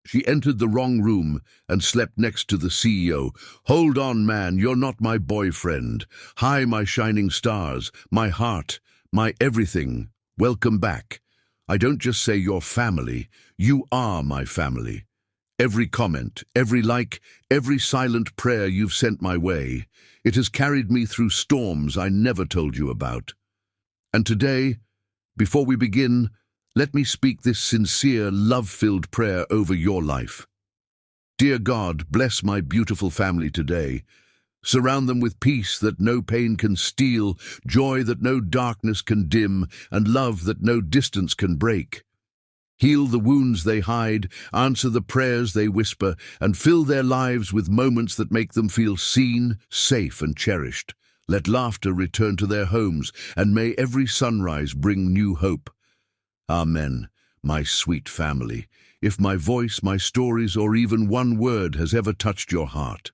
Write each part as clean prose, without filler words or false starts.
She entered the wrong room and slept next to the CEO. "Hold on, man, you're not my boyfriend. Hi, my shining stars, my heart, my everything. Welcome back. I don't just say you're family, you are my family. Every comment, every like, every silent prayer you've sent my way, it has carried me through storms I never told you about. And today, before we begin, let me speak this sincere, love-filled prayer over your life. Dear God, bless my beautiful family today. Surround them with peace that no pain can steal, joy that no darkness can dim, and love that no distance can break. Heal the wounds they hide, answer the prayers they whisper, and fill their lives with moments that make them feel seen, safe, and cherished. Let laughter return to their homes, and may every sunrise bring new hope. Amen, my sweet family. If my voice, my stories, or even one word has ever touched your heart,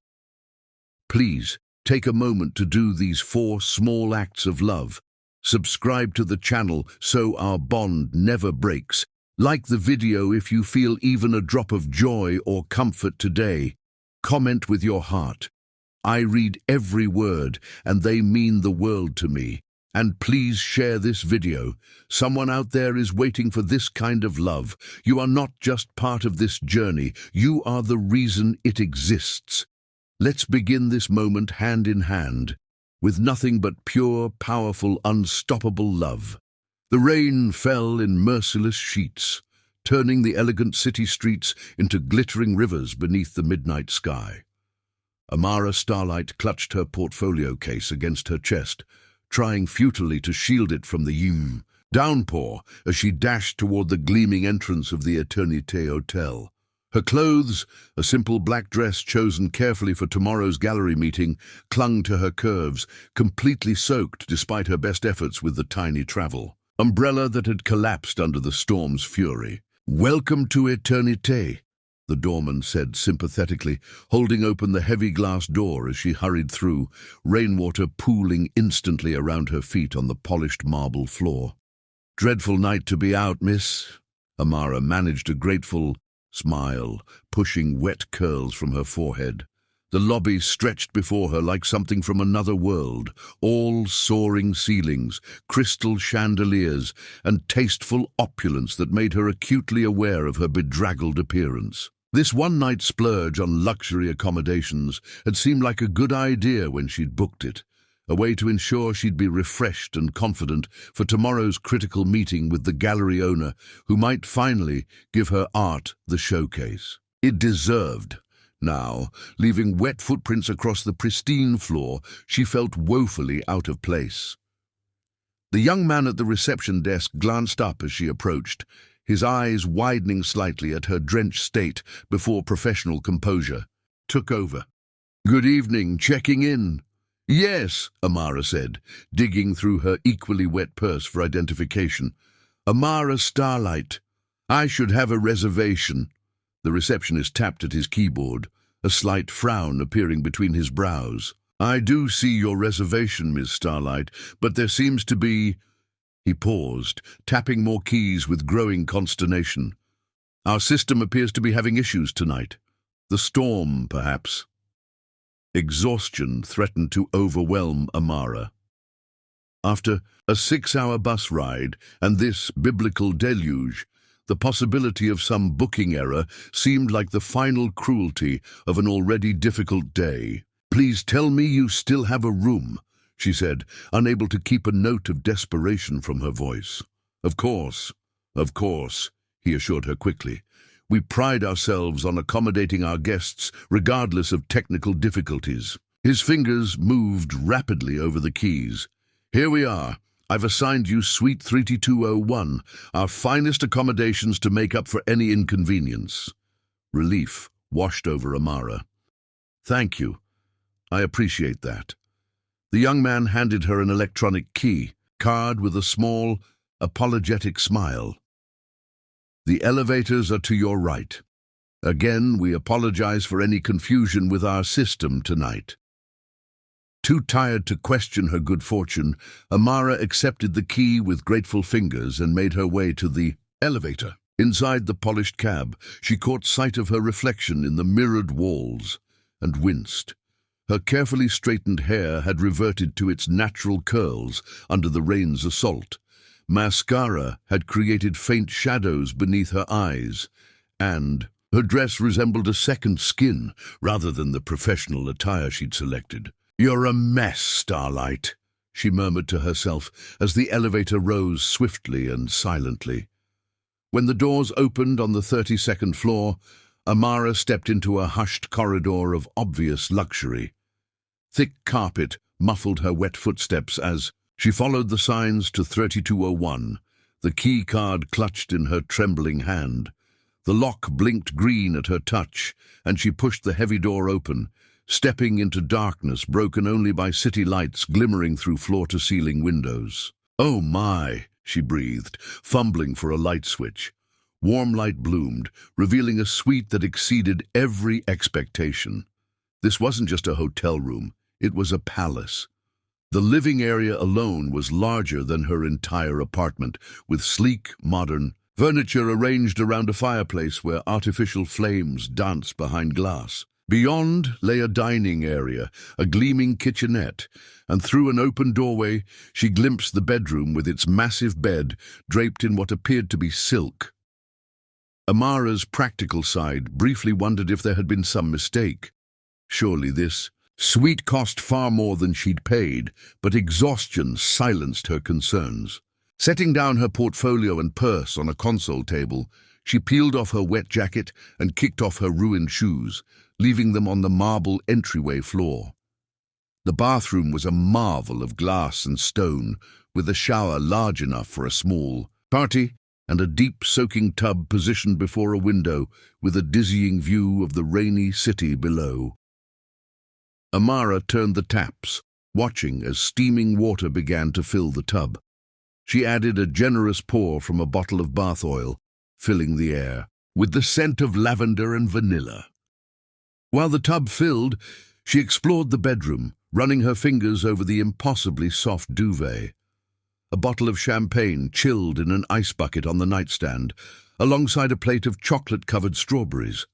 please take a moment to do these 4 small acts of love. Subscribe to the channel so our bond never breaks. Like the video if you feel even a drop of joy or comfort today. Comment with your heart. I read every word and they mean the world to me. And please share this video. Someone out there is waiting for this kind of love. You are not just part of this journey, you are the reason it exists. Let's begin this moment hand in hand, with nothing but pure, powerful, unstoppable love. The rain fell in merciless sheets, turning the elegant city streets into glittering rivers beneath the midnight sky. Amara Starlight clutched her portfolio case against her chest, trying futilely to shield it from the downpour as she dashed toward the gleaming entrance of the Eternité Hotel. Her clothes, a simple black dress chosen carefully for tomorrow's gallery meeting, clung to her curves, completely soaked despite her best efforts with the tiny travel umbrella that had collapsed under the storm's fury. "Welcome to Eternité," the doorman said sympathetically, holding open the heavy glass door as she hurried through, rainwater pooling instantly around her feet on the polished marble floor. "Dreadful night to be out, miss." Amara managed a grateful smile, pushing wet curls from her forehead. The lobby stretched before her like something from another world, all soaring ceilings, crystal chandeliers, and tasteful opulence that made her acutely aware of her bedraggled appearance. This one-night splurge on luxury accommodations had seemed like a good idea when she'd booked it, a way to ensure she'd be refreshed and confident for tomorrow's critical meeting with the gallery owner who might finally give her art the showcase it deserved. Now, leaving wet footprints across the pristine floor, she felt woefully out of place. The young man at the reception desk glanced up as she approached, his eyes widening slightly at her drenched state before professional composure took over. "Good evening, checking in." "Yes," Amara said, digging through her equally wet purse for identification. "Amara Starlight. I should have a reservation." The receptionist tapped at his keyboard, a slight frown appearing between his brows. "I do see your reservation, Miss Starlight, but there seems to be—" He paused, tapping more keys with growing consternation. "Our system appears to be having issues tonight. The storm, perhaps." Exhaustion threatened to overwhelm Amara. After a 6-hour bus ride and this biblical deluge, the possibility of some booking error seemed like the final cruelty of an already difficult day. "Please tell me you still have a room," she said, unable to keep a note of desperation from her voice. Of course," he assured her quickly. "We pride ourselves on accommodating our guests regardless of technical difficulties." His fingers moved rapidly over the keys. "Here we are. I've assigned you Suite 3201, our finest accommodations to make up for any inconvenience." Relief washed over Amara. "Thank you. I appreciate that." The young man handed her an electronic key card with a small, apologetic smile. "The elevators are to your right. Again, we apologize for any confusion with our system tonight." Too tired to question her good fortune, Amara accepted the key with grateful fingers and made her way to the elevator. Inside the polished cab, she caught sight of her reflection in the mirrored walls and winced. Her carefully straightened hair had reverted to its natural curls under the rain's assault. Mascara had created faint shadows beneath her eyes, and her dress resembled a second skin rather than the professional attire she'd selected. "You're a mess, Starlight," she murmured to herself as the elevator rose swiftly and silently. When the doors opened on the 32nd floor, Amara stepped into a hushed corridor of obvious luxury. Thick carpet muffled her wet footsteps as she followed the signs to 3201, the key card clutched in her trembling hand. The lock blinked green at her touch, and she pushed the heavy door open, stepping into darkness broken only by city lights glimmering through floor-to-ceiling windows. "Oh my," she breathed, fumbling for a light switch. Warm light bloomed, revealing a suite that exceeded every expectation. This wasn't just a hotel room, it was a palace. The living area alone was larger than her entire apartment, with sleek, modern furniture arranged around a fireplace where artificial flames danced behind glass. Beyond lay a dining area, a gleaming kitchenette, and through an open doorway she glimpsed the bedroom with its massive bed draped in what appeared to be silk. Amara's practical side briefly wondered if there had been some mistake. Surely this suite cost far more than she'd paid, but exhaustion silenced her concerns. Setting down her portfolio and purse on a console table, she peeled off her wet jacket and kicked off her ruined shoes, leaving them on the marble entryway floor. The bathroom was a marvel of glass and stone, with a shower large enough for a small party and a deep soaking tub positioned before a window with a dizzying view of the rainy city below. Amara turned the taps, watching as steaming water began to fill the tub. She added a generous pour from a bottle of bath oil, filling the air with the scent of lavender and vanilla. While the tub filled, she explored the bedroom, running her fingers over the impossibly soft duvet. A bottle of champagne chilled in an ice bucket on the nightstand, alongside a plate of chocolate-covered strawberries.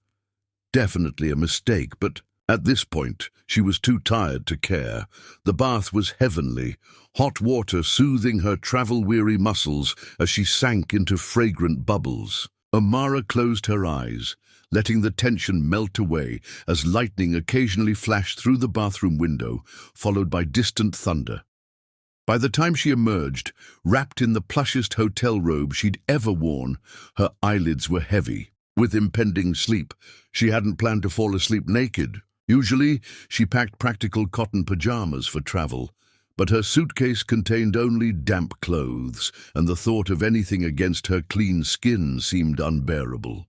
Definitely a mistake, but at this point she was too tired to care. The bath was heavenly, hot water soothing her travel-weary muscles as she sank into fragrant bubbles. Amara closed her eyes, letting the tension melt away as lightning occasionally flashed through the bathroom window, followed by distant thunder. By the time she emerged, wrapped in the plushest hotel robe she'd ever worn, her eyelids were heavy. With impending sleep, she hadn't planned to fall asleep naked. Usually, she packed practical cotton pajamas for travel, but her suitcase contained only damp clothes, and the thought of anything against her clean skin seemed unbearable.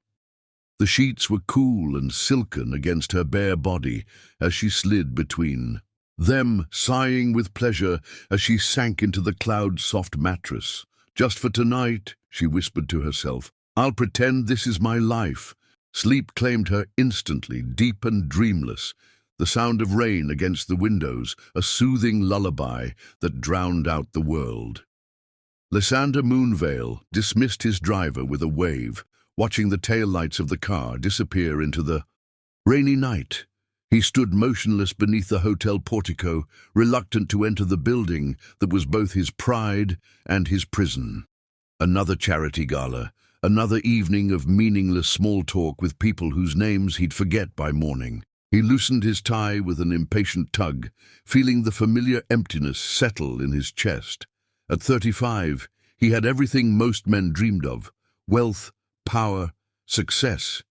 The sheets were cool and silken against her bare body as she slid between them, sighing with pleasure as she sank into the cloud-soft mattress. "Just for tonight," she whispered to herself, "I'll pretend this is my life." Sleep claimed her instantly, deep and dreamless, the sound of rain against the windows, a soothing lullaby that drowned out the world. Lysander Moonvale dismissed his driver with a wave, watching the taillights of the car disappear into the rainy night. He stood motionless beneath the hotel portico, reluctant to enter the building that was both his pride and his prison. Another charity gala, another evening of meaningless small talk with people whose names he'd forget by morning. He loosened his tie with an impatient tug, feeling the familiar emptiness settle in his chest. At 35, he had everything most men dreamed of: wealth, power, success,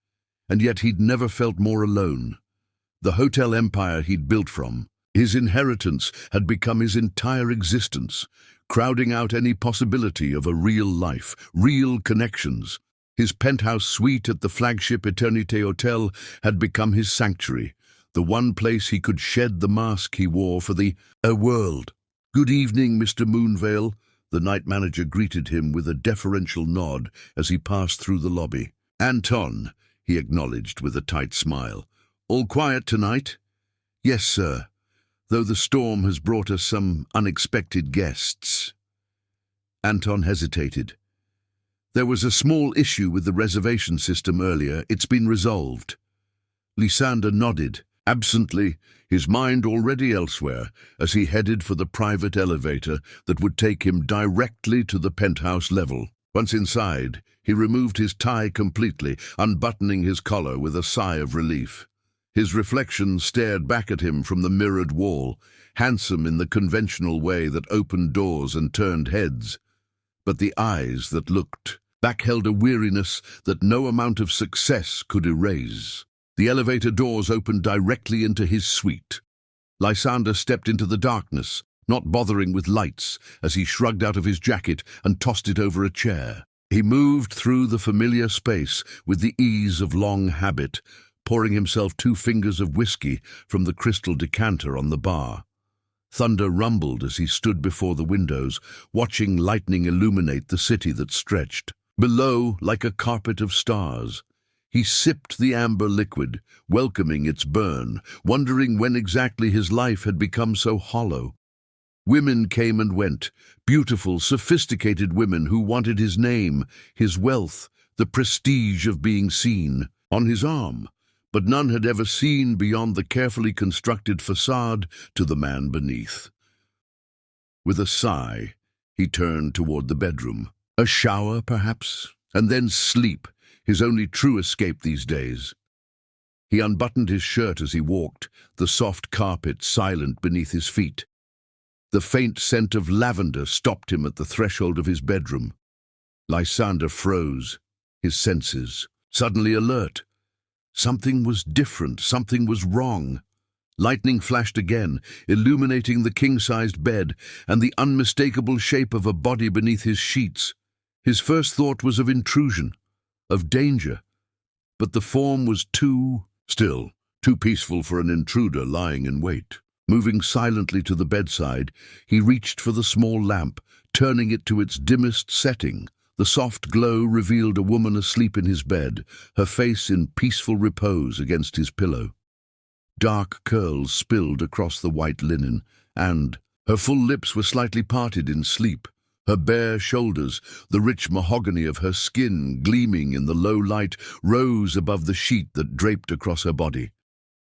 and yet he'd never felt more alone. The hotel empire he'd built from, his inheritance, had become his entire existence, crowding out any possibility of a real life, real connections. His penthouse suite at the flagship Eternité Hotel had become his sanctuary, the one place he could shed the mask he wore for the world. "Good evening, Mr. Moonvale," the night manager greeted him with a deferential nod as he passed through the lobby. "Anton," he acknowledged with a tight smile. "All quiet tonight?" "Yes, sir, though the storm has brought us some unexpected guests." Anton hesitated. There was a small issue with the reservation system earlier. It's been resolved. Lysander nodded, absently, his mind already elsewhere, as he headed for the private elevator that would take him directly to the penthouse level. Once inside, he removed his tie completely, unbuttoning his collar with a sigh of relief. His reflection stared back at him from the mirrored wall, handsome in the conventional way that opened doors and turned heads. But the eyes that looked back held a weariness that no amount of success could erase. The elevator doors opened directly into his suite. Lysander stepped into the darkness, not bothering with lights, as he shrugged out of his jacket and tossed it over a chair. He moved through the familiar space with the ease of long habit, pouring himself 2 fingers of whiskey from the crystal decanter on the bar. Thunder rumbled as he stood before the windows, watching lightning illuminate the city that stretched below like a carpet of stars. He sipped the amber liquid, welcoming its burn, wondering when exactly his life had become so hollow. Women came and went, beautiful, sophisticated women who wanted his name, his wealth, the prestige of being seen on his arm. But none had ever seen beyond the carefully constructed facade to the man beneath. With a sigh, he turned toward the bedroom. A shower, perhaps, and then sleep, his only true escape these days. He unbuttoned his shirt as he walked, the soft carpet silent beneath his feet. The faint scent of lavender stopped him at the threshold of his bedroom. Lysander froze, his senses suddenly alert. Something was different, something was wrong. Lightning flashed again, illuminating the king-sized bed and the unmistakable shape of a body beneath his sheets. His first thought was of intrusion, of danger, but the form was too still, too peaceful for an intruder lying in wait. Moving silently to the bedside, he reached for the small lamp, turning it to its dimmest setting. The soft glow revealed a woman asleep in his bed, her face in peaceful repose against his pillow. Dark curls spilled across the white linen, and her full lips were slightly parted in sleep. Her bare shoulders, the rich mahogany of her skin gleaming in the low light, rose above the sheet that draped across her body.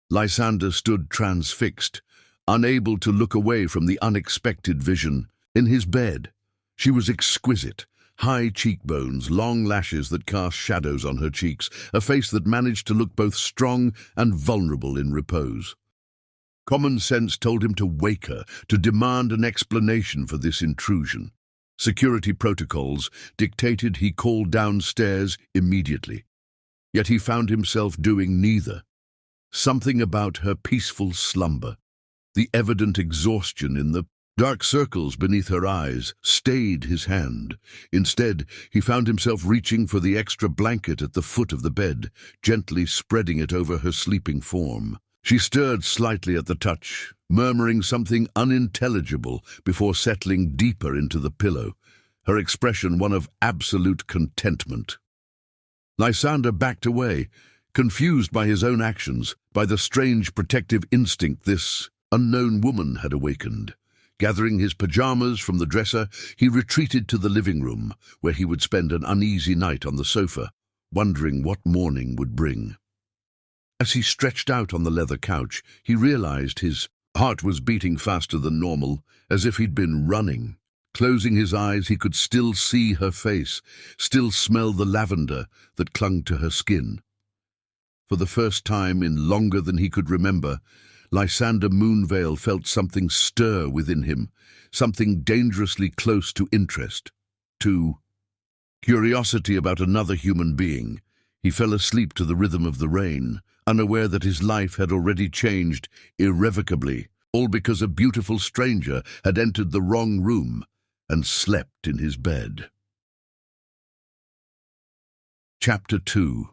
Lysander stood transfixed, unable to look away from the unexpected vision. In his bed, she was exquisite. High cheekbones, long lashes that cast shadows on her cheeks, a face that managed to look both strong and vulnerable in repose. Common sense told him to wake her, to demand an explanation for this intrusion. Security protocols dictated he call downstairs immediately. Yet he found himself doing neither. Something about her peaceful slumber, the evident exhaustion in the dark circles beneath her eyes, stayed his hand. Instead, he found himself reaching for the extra blanket at the foot of the bed, gently spreading it over her sleeping form. She stirred slightly at the touch, murmuring something unintelligible before settling deeper into the pillow, her expression one of absolute contentment. Lysander backed away, confused by his own actions, by the strange protective instinct this unknown woman had awakened. Gathering his pajamas from the dresser, he retreated to the living room, where he would spend an uneasy night on the sofa, wondering what morning would bring. As he stretched out on the leather couch, he realized his heart was beating faster than normal, as if he'd been running. Closing his eyes, he could still see her face, still smell the lavender that clung to her skin. For the first time in longer than he could remember, Lysander Moonvale felt something stir within him, something dangerously close to interest, to curiosity about another human being. He fell asleep to the rhythm of the rain, unaware that his life had already changed irrevocably, all because a beautiful stranger had entered the wrong room and slept in his bed. Chapter 2.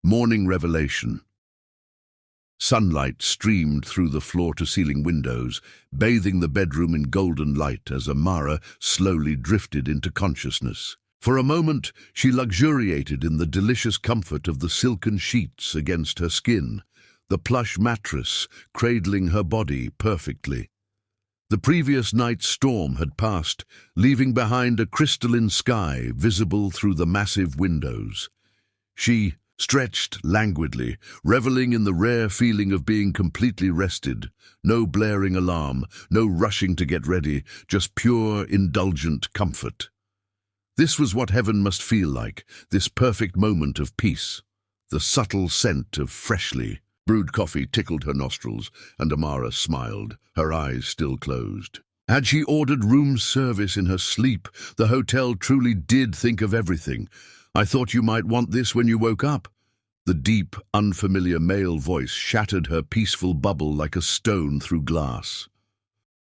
Morning Revelation. Sunlight streamed through the floor-to-ceiling windows, bathing the bedroom in golden light as Amara slowly drifted into consciousness. For a moment, she luxuriated in the delicious comfort of the silken sheets against her skin, the plush mattress cradling her body perfectly. The previous night's storm had passed, leaving behind a crystalline sky visible through the massive windows. She stretched languidly, reveling in the rare feeling of being completely rested. No blaring alarm, no rushing to get ready, just pure, indulgent comfort. This was what heaven must feel like, this perfect moment of peace. The subtle scent of freshly brewed coffee tickled her nostrils, and Amara smiled, her eyes still closed. Had she ordered room service in her sleep, the hotel truly did think of everything. "I thought you might want this when you woke up." The deep, unfamiliar male voice shattered her peaceful bubble like a stone through glass.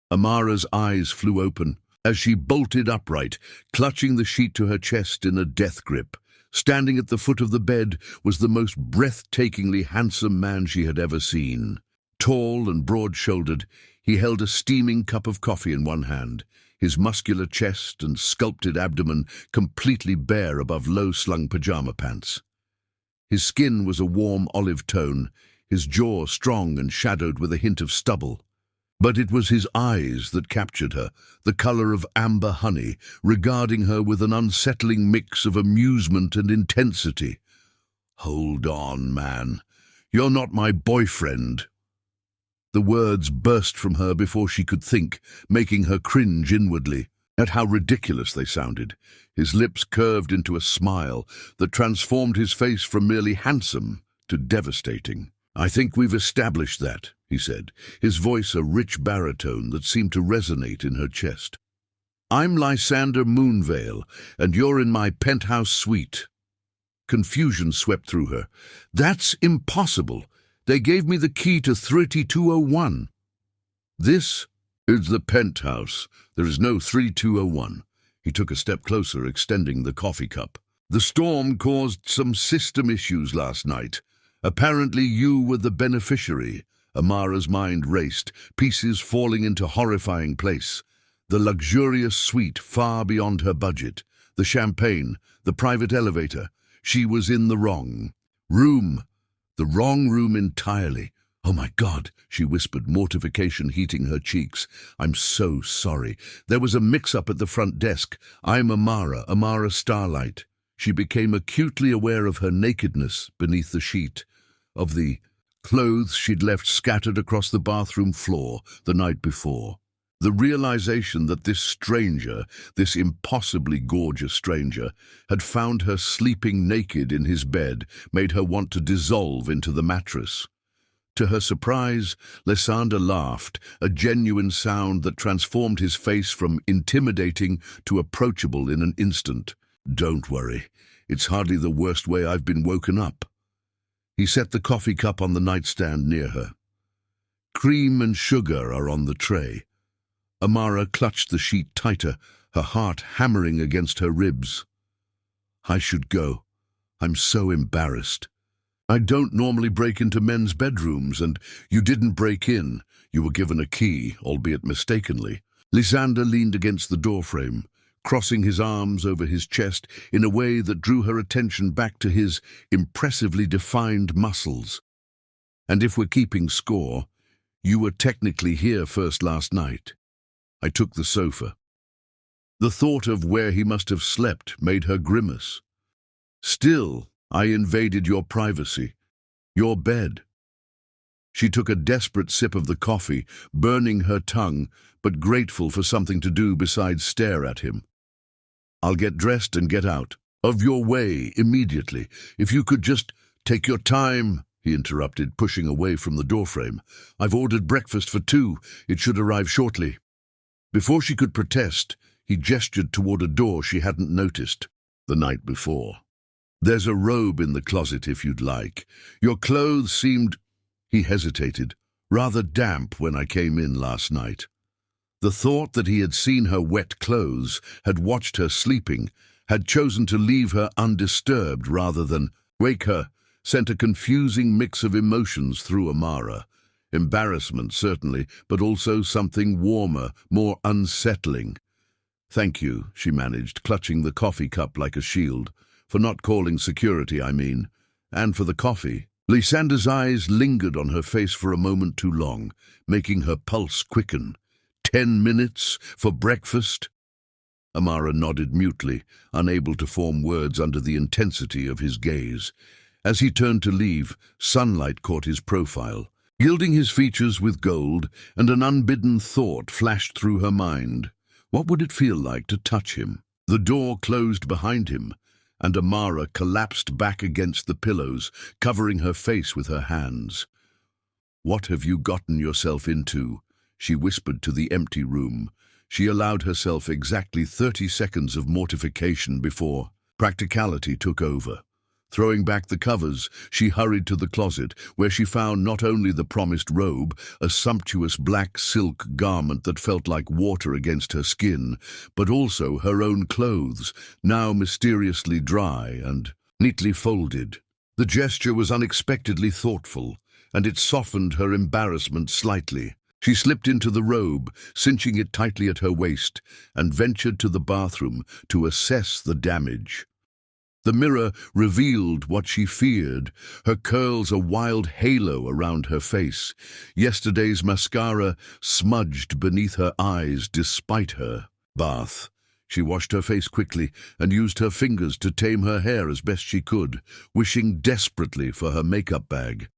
Amara's eyes flew open as she bolted upright, clutching the sheet to her chest in a death grip. Standing at the foot of the bed was the most breathtakingly handsome man she had ever seen. Tall and broad-shouldered, he held a steaming cup of coffee in one hand, his muscular chest and sculpted abdomen completely bare above low-slung pajama pants. His skin was a warm olive tone, his jaw strong and shadowed with a hint of stubble. But it was his eyes that captured her, the color of amber honey, regarding her with an unsettling mix of amusement and intensity. "Hold on, man. You're not my boyfriend." The words burst from her before she could think, making her cringe inwardly at how ridiculous they sounded. His lips curved into a smile that transformed his face from merely handsome to devastating. "I think we've established that," he said, his voice a rich baritone that seemed to resonate in her chest. "I'm Lysander Moonvale, and you're in my penthouse suite." Confusion swept through her. "That's impossible. They gave me the key to 3201. "This is the penthouse. There is no 3201. He took a step closer, extending the coffee cup. "The storm caused some system issues last night. Apparently you were the beneficiary." Amara's mind raced, pieces falling into horrifying place. The luxurious suite far beyond her budget, the champagne, the private elevator. She was in the wrong room. The wrong room entirely. "Oh my God," she whispered, mortification heating her cheeks. "I'm so sorry. There was a mix-up at the front desk. I'm Amara Starlight." She became acutely aware of her nakedness beneath the sheet, of the clothes she'd left scattered across the bathroom floor the night before. The realization that this stranger, this impossibly gorgeous stranger, had found her sleeping naked in his bed made her want to dissolve into the mattress. To her surprise, Lysander laughed, a genuine sound that transformed his face from intimidating to approachable in an instant. "Don't worry. It's hardly the worst way I've been woken up." He set the coffee cup on the nightstand near her. "Cream and sugar are on the tray." Amara clutched the sheet tighter, her heart hammering against her ribs. "I should go. I'm so embarrassed. I don't normally break into men's bedrooms, and you didn't break in. You were given a key, albeit mistakenly." Lysander leaned against the doorframe, crossing his arms over his chest in a way that drew her attention back to his impressively defined muscles. "And if we're keeping score, you were technically here first last night. I took the sofa." The thought of where he must have slept made her grimace. "Still, I invaded your privacy, your bed." She took a desperate sip of the coffee, burning her tongue, but grateful for something to do besides stare at him. "I'll get dressed and get out of your way immediately. If you could just take your time," he interrupted, pushing away from the doorframe. "I've ordered breakfast for 2. It should arrive shortly." Before she could protest, he gestured toward a door she hadn't noticed the night before. "There's a robe in the closet if you'd like. Your clothes seemed—" He hesitated, "rather damp when I came in last night." The thought that he had seen her wet clothes, had watched her sleeping, had chosen to leave her undisturbed rather than wake her, sent a confusing mix of emotions through Amara. Embarrassment, certainly, but also something warmer, more unsettling. "Thank you," she managed, clutching the coffee cup like a shield. "For not calling security, I mean. And for the coffee." Lysander's eyes lingered on her face for a moment too long, making her pulse quicken. 10 minutes for breakfast? Amara nodded mutely, unable to form words under the intensity of his gaze. As he turned to leave, sunlight caught his profile, gilding his features with gold, and an unbidden thought flashed through her mind. What would it feel like to touch him? The door closed behind him, and Amara collapsed back against the pillows, covering her face with her hands. "What have you gotten yourself into?" she whispered to the empty room. She allowed herself exactly 30 seconds of mortification before practicality took over. Throwing back the covers, she hurried to the closet, where she found not only the promised robe, a sumptuous black silk garment that felt like water against her skin, but also her own clothes, now mysteriously dry and neatly folded. The gesture was unexpectedly thoughtful, and it softened her embarrassment slightly. She slipped into the robe, cinching it tightly at her waist, and ventured to the bathroom to assess the damage. The mirror revealed what she feared, her curls a wild halo around her face. Yesterday's mascara smudged beneath her eyes despite her bath. She washed her face quickly and used her fingers to tame her hair as best she could, wishing desperately for her makeup bag.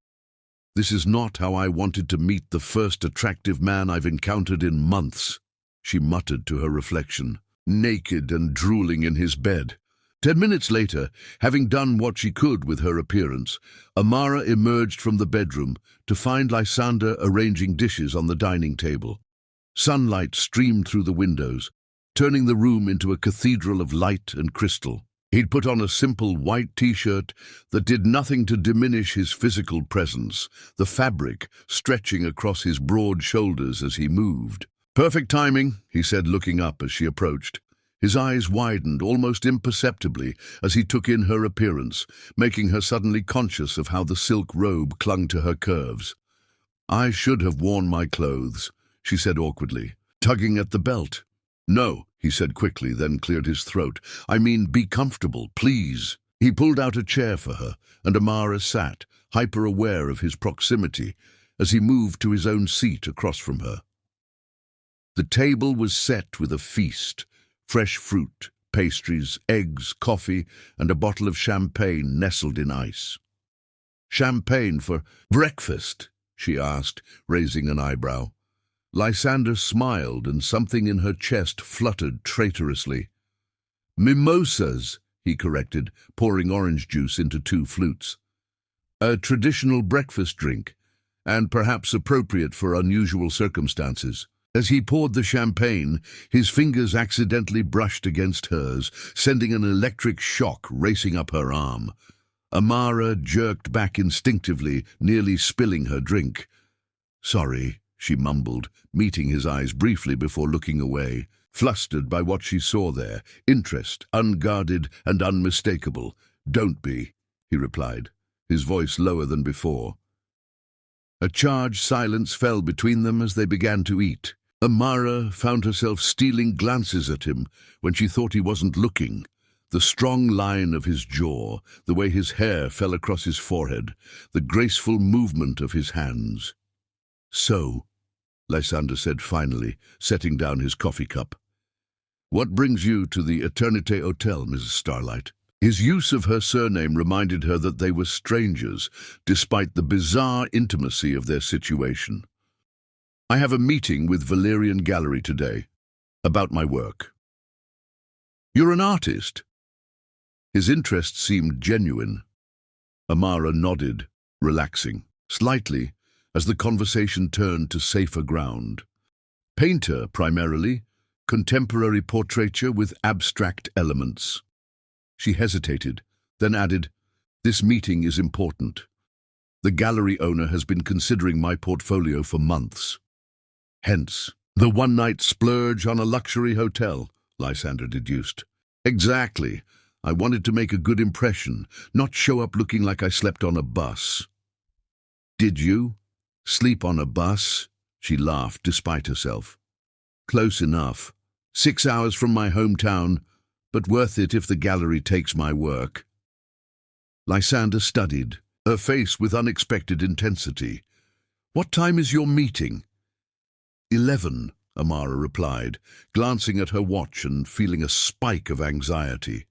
"This is not how I wanted to meet the first attractive man I've encountered in months," she muttered to her reflection, naked and drooling in his bed. 10 minutes later, having done what she could with her appearance, Amara emerged from the bedroom to find Lysander arranging dishes on the dining table. Sunlight streamed through the windows, turning the room into a cathedral of light and crystal. He'd put on a simple white t-shirt that did nothing to diminish his physical presence, the fabric stretching across his broad shoulders as he moved. "Perfect timing," he said, looking up as she approached. His eyes widened almost imperceptibly as he took in her appearance, making her suddenly conscious of how the silk robe clung to her curves. "I should have worn my clothes," she said awkwardly, tugging at the belt. "No," he said quickly, then cleared his throat. "I mean, be comfortable, please." He pulled out a chair for her, and Amara sat, hyper-aware of his proximity, as he moved to his own seat across from her. The table was set with a feast. Fresh fruit, pastries, eggs, coffee, and a bottle of champagne nestled in ice. "Champagne for breakfast?" she asked, raising an eyebrow. Lysander smiled, and something in her chest fluttered traitorously. "Mimosas," he corrected, pouring orange juice into 2 flutes. "A traditional breakfast drink, and perhaps appropriate for unusual circumstances." As he poured the champagne, his fingers accidentally brushed against hers, sending an electric shock racing up her arm. Amara jerked back instinctively, nearly spilling her drink. "Sorry," she mumbled, meeting his eyes briefly before looking away, flustered by what she saw there, interest, unguarded and unmistakable. "Don't be," he replied, his voice lower than before. A charged silence fell between them as they began to eat. Amara found herself stealing glances at him when she thought he wasn't looking. The strong line of his jaw, the way his hair fell across his forehead, the graceful movement of his hands. "So," Lysander said finally, setting down his coffee cup, "what brings you to the Eternité Hotel, Mrs. Starlight?" His use of her surname reminded her that they were strangers, despite the bizarre intimacy of their situation. "I have a meeting with Valerian Gallery today, about my work." "You're an artist?" His interest seemed genuine. Amara nodded, relaxing slightly as the conversation turned to safer ground. "Painter, primarily, contemporary portraiture with abstract elements." She hesitated, then added, "This meeting is important. The gallery owner has been considering my portfolio for months." "Hence, the one-night splurge on a luxury hotel," Lysander deduced. "Exactly. I wanted to make a good impression, not show up looking like I slept on a bus." "Did you? Sleep on a bus?" She laughed despite herself. "Close enough. 6 hours from my hometown, but worth it if the gallery takes my work." Lysander studied, her face with unexpected intensity. "What time is your meeting?" 11, Amara replied, glancing at her watch and feeling a spike of anxiety.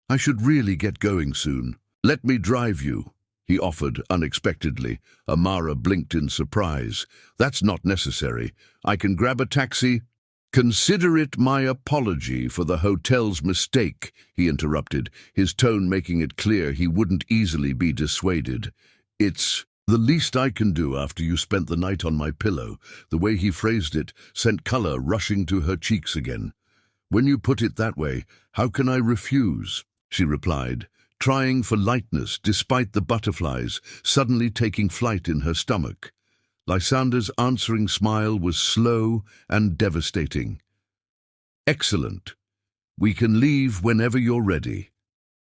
I should really get going soon. Let me drive you, he offered unexpectedly. Amara blinked in surprise. That's not necessary. I can grab a taxi. Consider it my apology for the hotel's mistake, he interrupted, his tone making it clear he wouldn't easily be dissuaded. It's the least I can do after you spent the night on my pillow. The way he phrased it sent color rushing to her cheeks again. When you put it that way, how can I refuse? She replied, trying for lightness despite the butterflies suddenly taking flight in her stomach. Lysander's answering smile was slow and devastating. Excellent. We can leave whenever you're ready.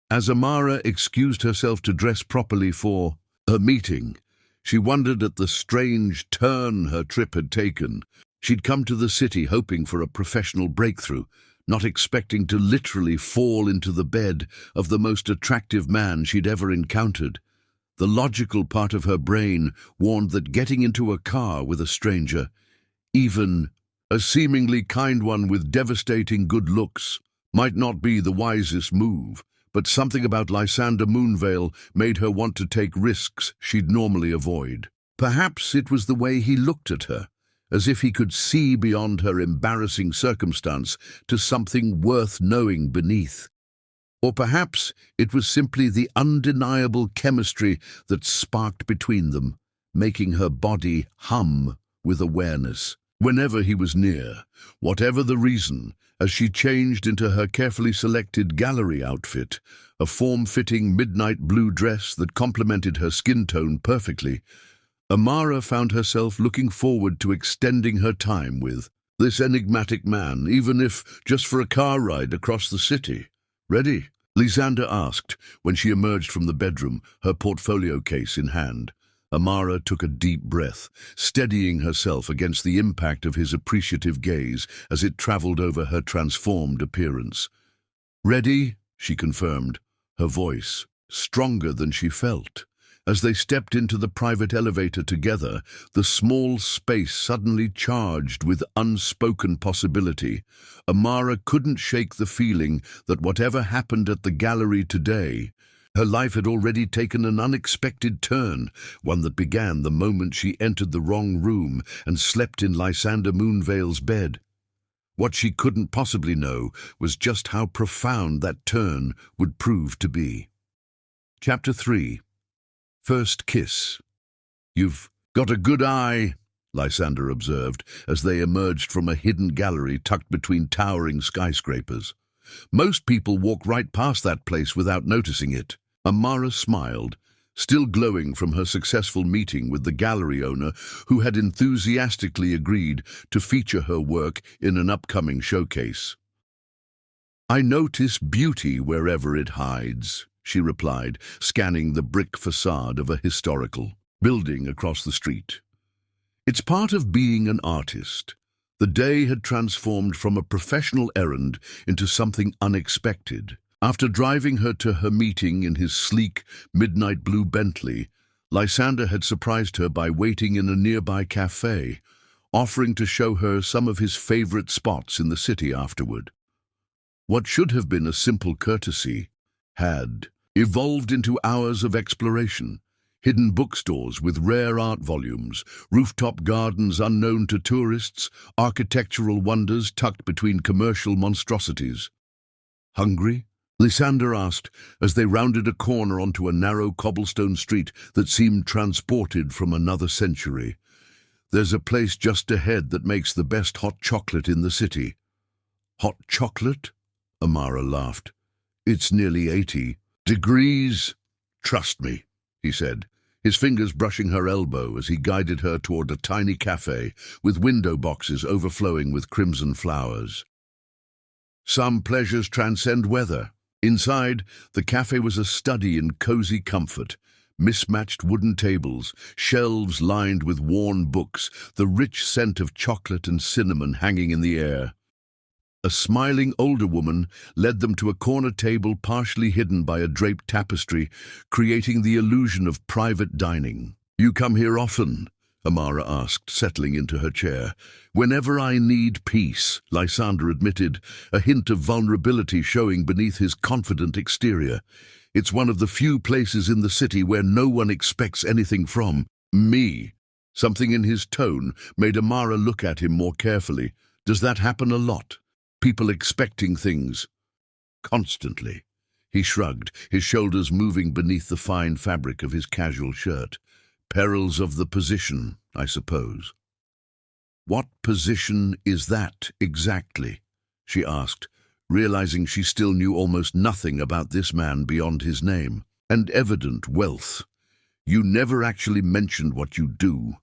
As Amara excused herself to dress properly for her meeting, she wondered at the strange turn her trip had taken. She'd come to the city hoping for a professional breakthrough, not expecting to literally fall into the bed of the most attractive man she'd ever encountered. The logical part of her brain warned that getting into a car with a stranger, even a seemingly kind one with devastating good looks, might not be the wisest move, but something about Lysander Moonvale made her want to take risks she'd normally avoid. Perhaps it was the way he looked at her, as if he could see beyond her embarrassing circumstance to something worth knowing beneath. Or perhaps it was simply the undeniable chemistry that sparked between them, making her body hum with awareness. Whenever he was near, whatever the reason, as she changed into her carefully selected gallery outfit, a form-fitting midnight blue dress that complemented her skin tone perfectly, Amara found herself looking forward to extending her time with this enigmatic man, even if just for a car ride across the city. Ready? Lysander asked when she emerged from the bedroom, her portfolio case in hand. Amara took a deep breath, steadying herself against the impact of his appreciative gaze as it traveled over her transformed appearance. Ready? She confirmed, her voice stronger than she felt. As they stepped into the private elevator together, the small space suddenly charged with unspoken possibility. Amara couldn't shake the feeling that whatever happened at the gallery today, her life had already taken an unexpected turn, one that began the moment she entered the wrong room and slept in Lysander Moonvale's bed. What she couldn't possibly know was just how profound that turn would prove to be. Chapter 3. First Kiss. You've got a good eye, Lysander observed, as they emerged from a hidden gallery tucked between towering skyscrapers. Most people walk right past that place without noticing it. Amara smiled, still glowing from her successful meeting with the gallery owner who had enthusiastically agreed to feature her work in an upcoming showcase. I notice beauty wherever it hides, she replied, scanning the brick facade of a historical building across the street. It's part of being an artist. The day had transformed from a professional errand into something unexpected. After driving her to her meeting in his sleek, midnight blue Bentley, Lysander had surprised her by waiting in a nearby cafe, offering to show her some of his favorite spots in the city afterward. What should have been a simple courtesy had evolved into hours of exploration. Hidden bookstores with rare art volumes, rooftop gardens unknown to tourists, architectural wonders tucked between commercial monstrosities. Hungry? Lysander asked as they rounded a corner onto a narrow cobblestone street that seemed transported from another century. There's a place just ahead that makes the best hot chocolate in the city. Hot chocolate? Amara laughed. It's nearly 80 degrees. Trust me, he said, his fingers brushing her elbow as he guided her toward a tiny cafe with window boxes overflowing with crimson flowers. Some pleasures transcend weather. Inside, the cafe was a study in cozy comfort. Mismatched wooden tables, shelves lined with worn books, the rich scent of chocolate and cinnamon hanging in the air. A smiling older woman led them to a corner table partially hidden by a draped tapestry, creating the illusion of private dining. You come here often? Amara asked, settling into her chair. Whenever I need peace, Lysander admitted, a hint of vulnerability showing beneath his confident exterior. It's one of the few places in the city where no one expects anything from me. Something in his tone made Amara look at him more carefully. Does that happen a lot? People expecting things constantly. He shrugged, his shoulders moving beneath the fine fabric of his casual shirt. Perils of the position, I suppose. What position is that, exactly? She asked, realizing she still knew almost nothing about this man beyond his name and evident wealth. You never actually mentioned what you do.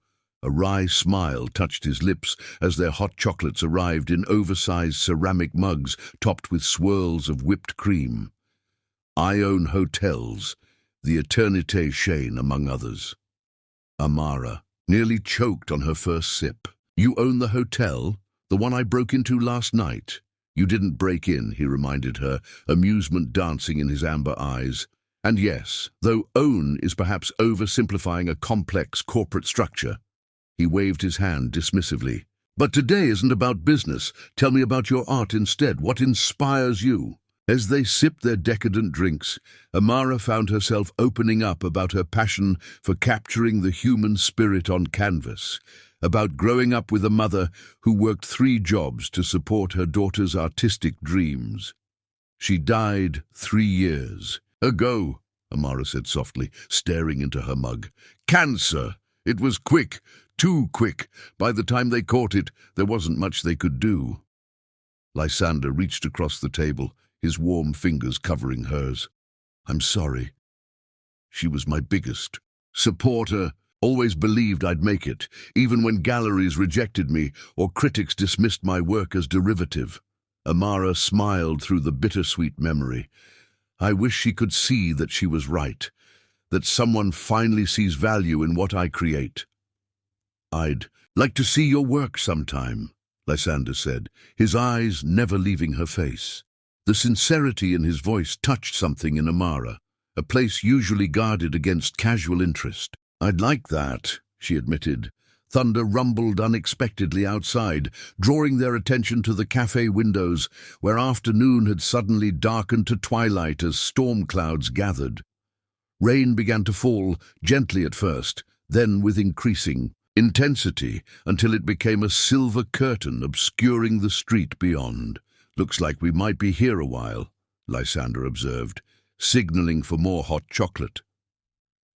A wry smile touched his lips as their hot chocolates arrived in oversized ceramic mugs topped with swirls of whipped cream. I own hotels, the Eternité Shane among others. Amara nearly choked on her first sip. You own the hotel? The one I broke into last night? You didn't break in, he reminded her, amusement dancing in his amber eyes. And yes, though own is perhaps oversimplifying a complex corporate structure. He waved his hand dismissively. But today isn't about business. Tell me about your art instead. What inspires you? As they sipped their decadent drinks, Amara found herself opening up about her passion for capturing the human spirit on canvas, about growing up with a mother who worked 3 jobs to support her daughter's artistic dreams. She died 3 years ago, Amara said softly, staring into her mug. Cancer! It was quick, too quick. By the time they caught it, there wasn't much they could do. Lysander reached across the table, his warm fingers covering hers. I'm sorry. She was my biggest supporter, always believed I'd make it, even when galleries rejected me or critics dismissed my work as derivative. Amara smiled through the bittersweet memory. I wish she could see that she was right, that someone finally sees value in what I create. I'd like to see your work sometime, Lysander said, his eyes never leaving her face. The sincerity in his voice touched something in Amara, a place usually guarded against casual interest. I'd like that, she admitted. Thunder rumbled unexpectedly outside, drawing their attention to the cafe windows, where afternoon had suddenly darkened to twilight as storm clouds gathered. Rain began to fall, gently at first, then with increasing intensity, until it became a silver curtain obscuring the street beyond. Looks like we might be here a while, Lysander observed, signaling for more hot chocolate.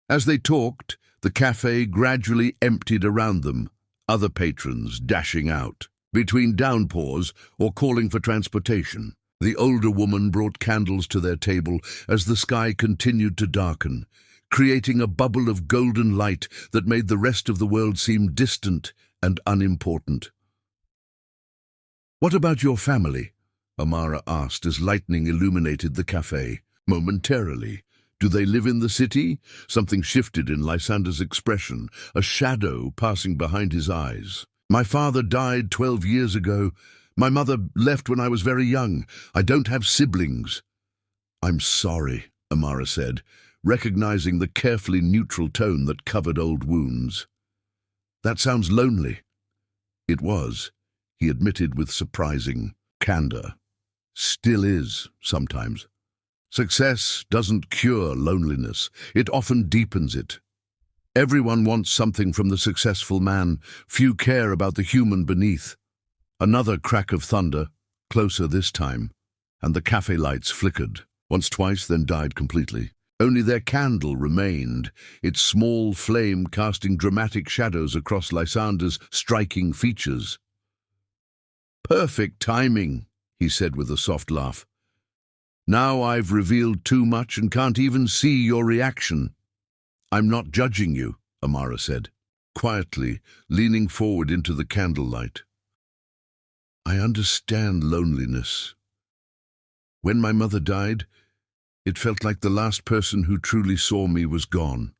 As they talked, the cafe gradually emptied around them, other patrons dashing out. Between downpours or calling for transportation, the older woman brought candles to their table as the sky continued to darken, creating a bubble of golden light that made the rest of the world seem distant and unimportant. What about your family? Amara asked as lightning illuminated the cafe. Momentarily. Do they live in the city? Something shifted in Lysander's expression, a shadow passing behind his eyes. My father died 12 years ago. My mother left when I was very young. I don't have siblings. I'm sorry, Amara said, recognizing the carefully neutral tone that covered old wounds. That sounds lonely. It was, he admitted with surprising candor. Still is, sometimes. Success doesn't cure loneliness. It often deepens it. Everyone wants something from the successful man. Few care about the human beneath. Another crack of thunder, closer this time, and the cafe lights flickered. Once, twice, then died completely. Only their candle remained, its small flame casting dramatic shadows across Lysander's striking features. Perfect timing, he said with a soft laugh. Now I've revealed too much and can't even see your reaction. I'm not judging you, Amara said, quietly, leaning forward into the candlelight. I understand loneliness. When my mother died, it felt like the last person who truly saw me was gone.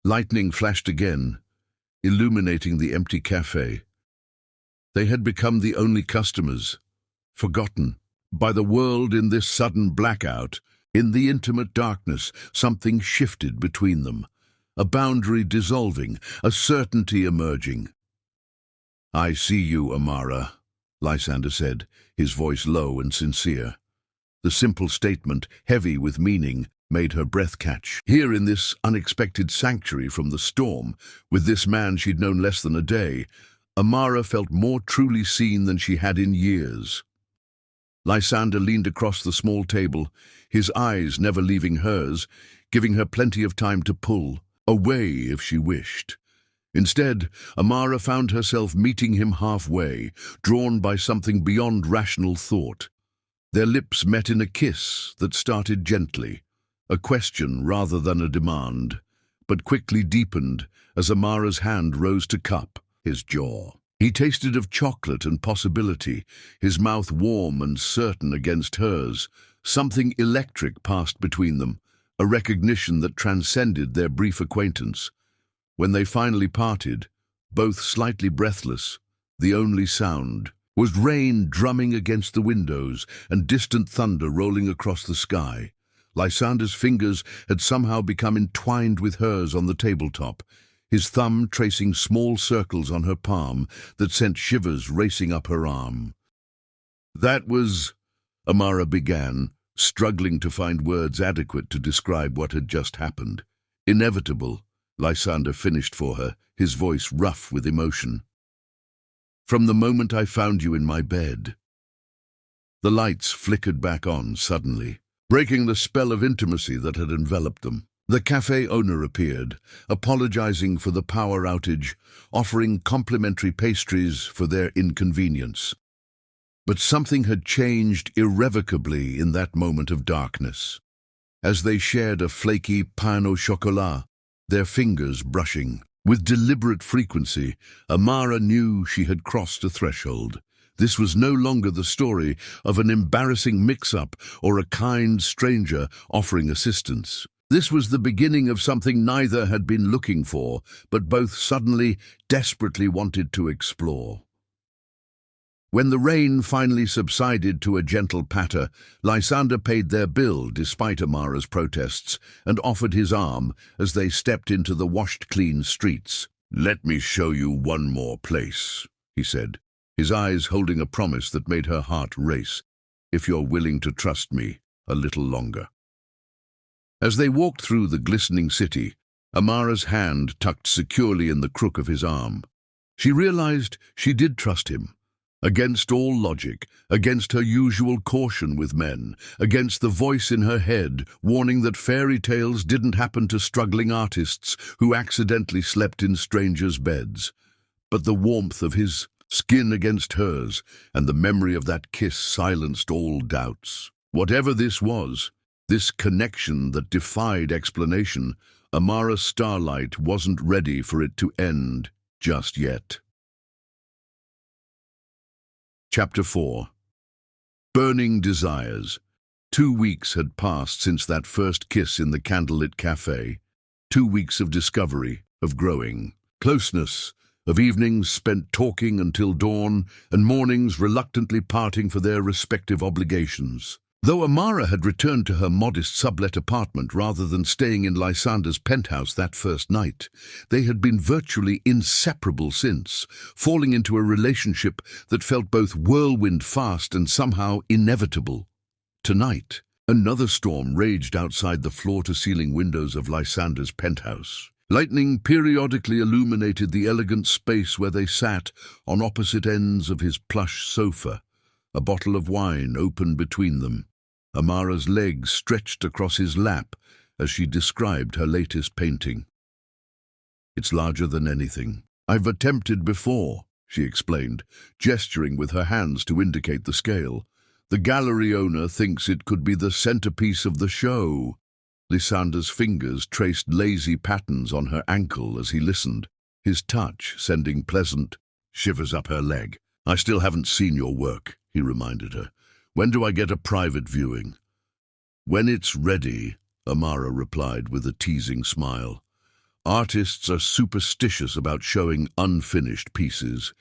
Lightning flashed again, illuminating the empty cafe. They had become the only customers, forgotten by the world in this sudden blackout. In the intimate darkness, something shifted between them. a boundary dissolving, a certainty emerging. "I see you, Amara," Lysander said, his voice low and sincere. The simple statement, heavy with meaning, made her breath catch. Here in this unexpected sanctuary from the storm, with this man she'd known less than a day, Amara felt more truly seen than she had in years. Lysander leaned across the small table, his eyes never leaving hers, giving her plenty of time to pull away if she wished. Instead, Amara found herself meeting him halfway, drawn by something beyond rational thought. Their lips met in a kiss that started gently, a question rather than a demand, but quickly deepened as Amara's hand rose to cup his jaw. He tasted of chocolate and possibility, his mouth warm and certain against hers. Something electric passed between them, a recognition that transcended their brief acquaintance. When they finally parted, both slightly breathless, the only sound was rain drumming against the windows and distant thunder rolling across the sky. Lysander's fingers had somehow become entwined with hers on the tabletop, his thumb tracing small circles on her palm that sent shivers racing up her arm. "That was," Amara began, struggling to find words adequate to describe what had just happened. "Inevitable," Lysander finished for her, his voice rough with emotion. "From the moment I found you in my bed." The lights flickered back on suddenly, breaking the spell of intimacy that had enveloped them. The cafe owner appeared, apologizing for the power outage, offering complimentary pastries for their inconvenience. But something had changed irrevocably in that moment of darkness. As they shared a flaky pain au chocolat, their fingers brushing. With deliberate frequency, Amara knew she had crossed a threshold. This was no longer the story of an embarrassing mix-up or a kind stranger offering assistance. This was the beginning of something neither had been looking for, but both suddenly, desperately wanted to explore. When the rain finally subsided to a gentle patter, Lysander paid their bill despite Amara's protests and offered his arm as they stepped into the washed-clean streets. "Let me show you one more place," he said, his eyes holding a promise that made her heart race, "if you're willing to trust me a little longer." As they walked through the glistening city, Amara's hand tucked securely in the crook of his arm. She realized she did trust him. Against all logic, against her usual caution with men, against the voice in her head warning that fairy tales didn't happen to struggling artists who accidentally slept in strangers' beds. But the warmth of his skin against hers and the memory of that kiss silenced all doubts. Whatever this was, this connection that defied explanation, Amara Starlight wasn't ready for it to end just yet. Chapter 4. Burning Desires. 2 weeks had passed since that first kiss in the candlelit cafe. 2 weeks of discovery, of growing, closeness, of evenings spent talking until dawn, and mornings reluctantly parting for their respective obligations. Though Amara had returned to her modest sublet apartment rather than staying in Lysander's penthouse that first night, they had been virtually inseparable since, falling into a relationship that felt both whirlwind fast and somehow inevitable. Tonight, another storm raged outside the floor-to-ceiling windows of Lysander's penthouse. Lightning periodically illuminated the elegant space where they sat on opposite ends of his plush sofa, a bottle of wine open between them. Amara's legs stretched across his lap as she described her latest painting. "It's larger than anything I've attempted before," she explained, gesturing with her hands to indicate the scale. "The gallery owner thinks it could be the centerpiece of the show." Lysander's fingers traced lazy patterns on her ankle as he listened, his touch sending pleasant shivers up her leg. "I still haven't seen your work," he reminded her. "When do I get a private viewing?" "When it's ready," Amara replied with a teasing smile. "Artists are superstitious about showing unfinished pieces.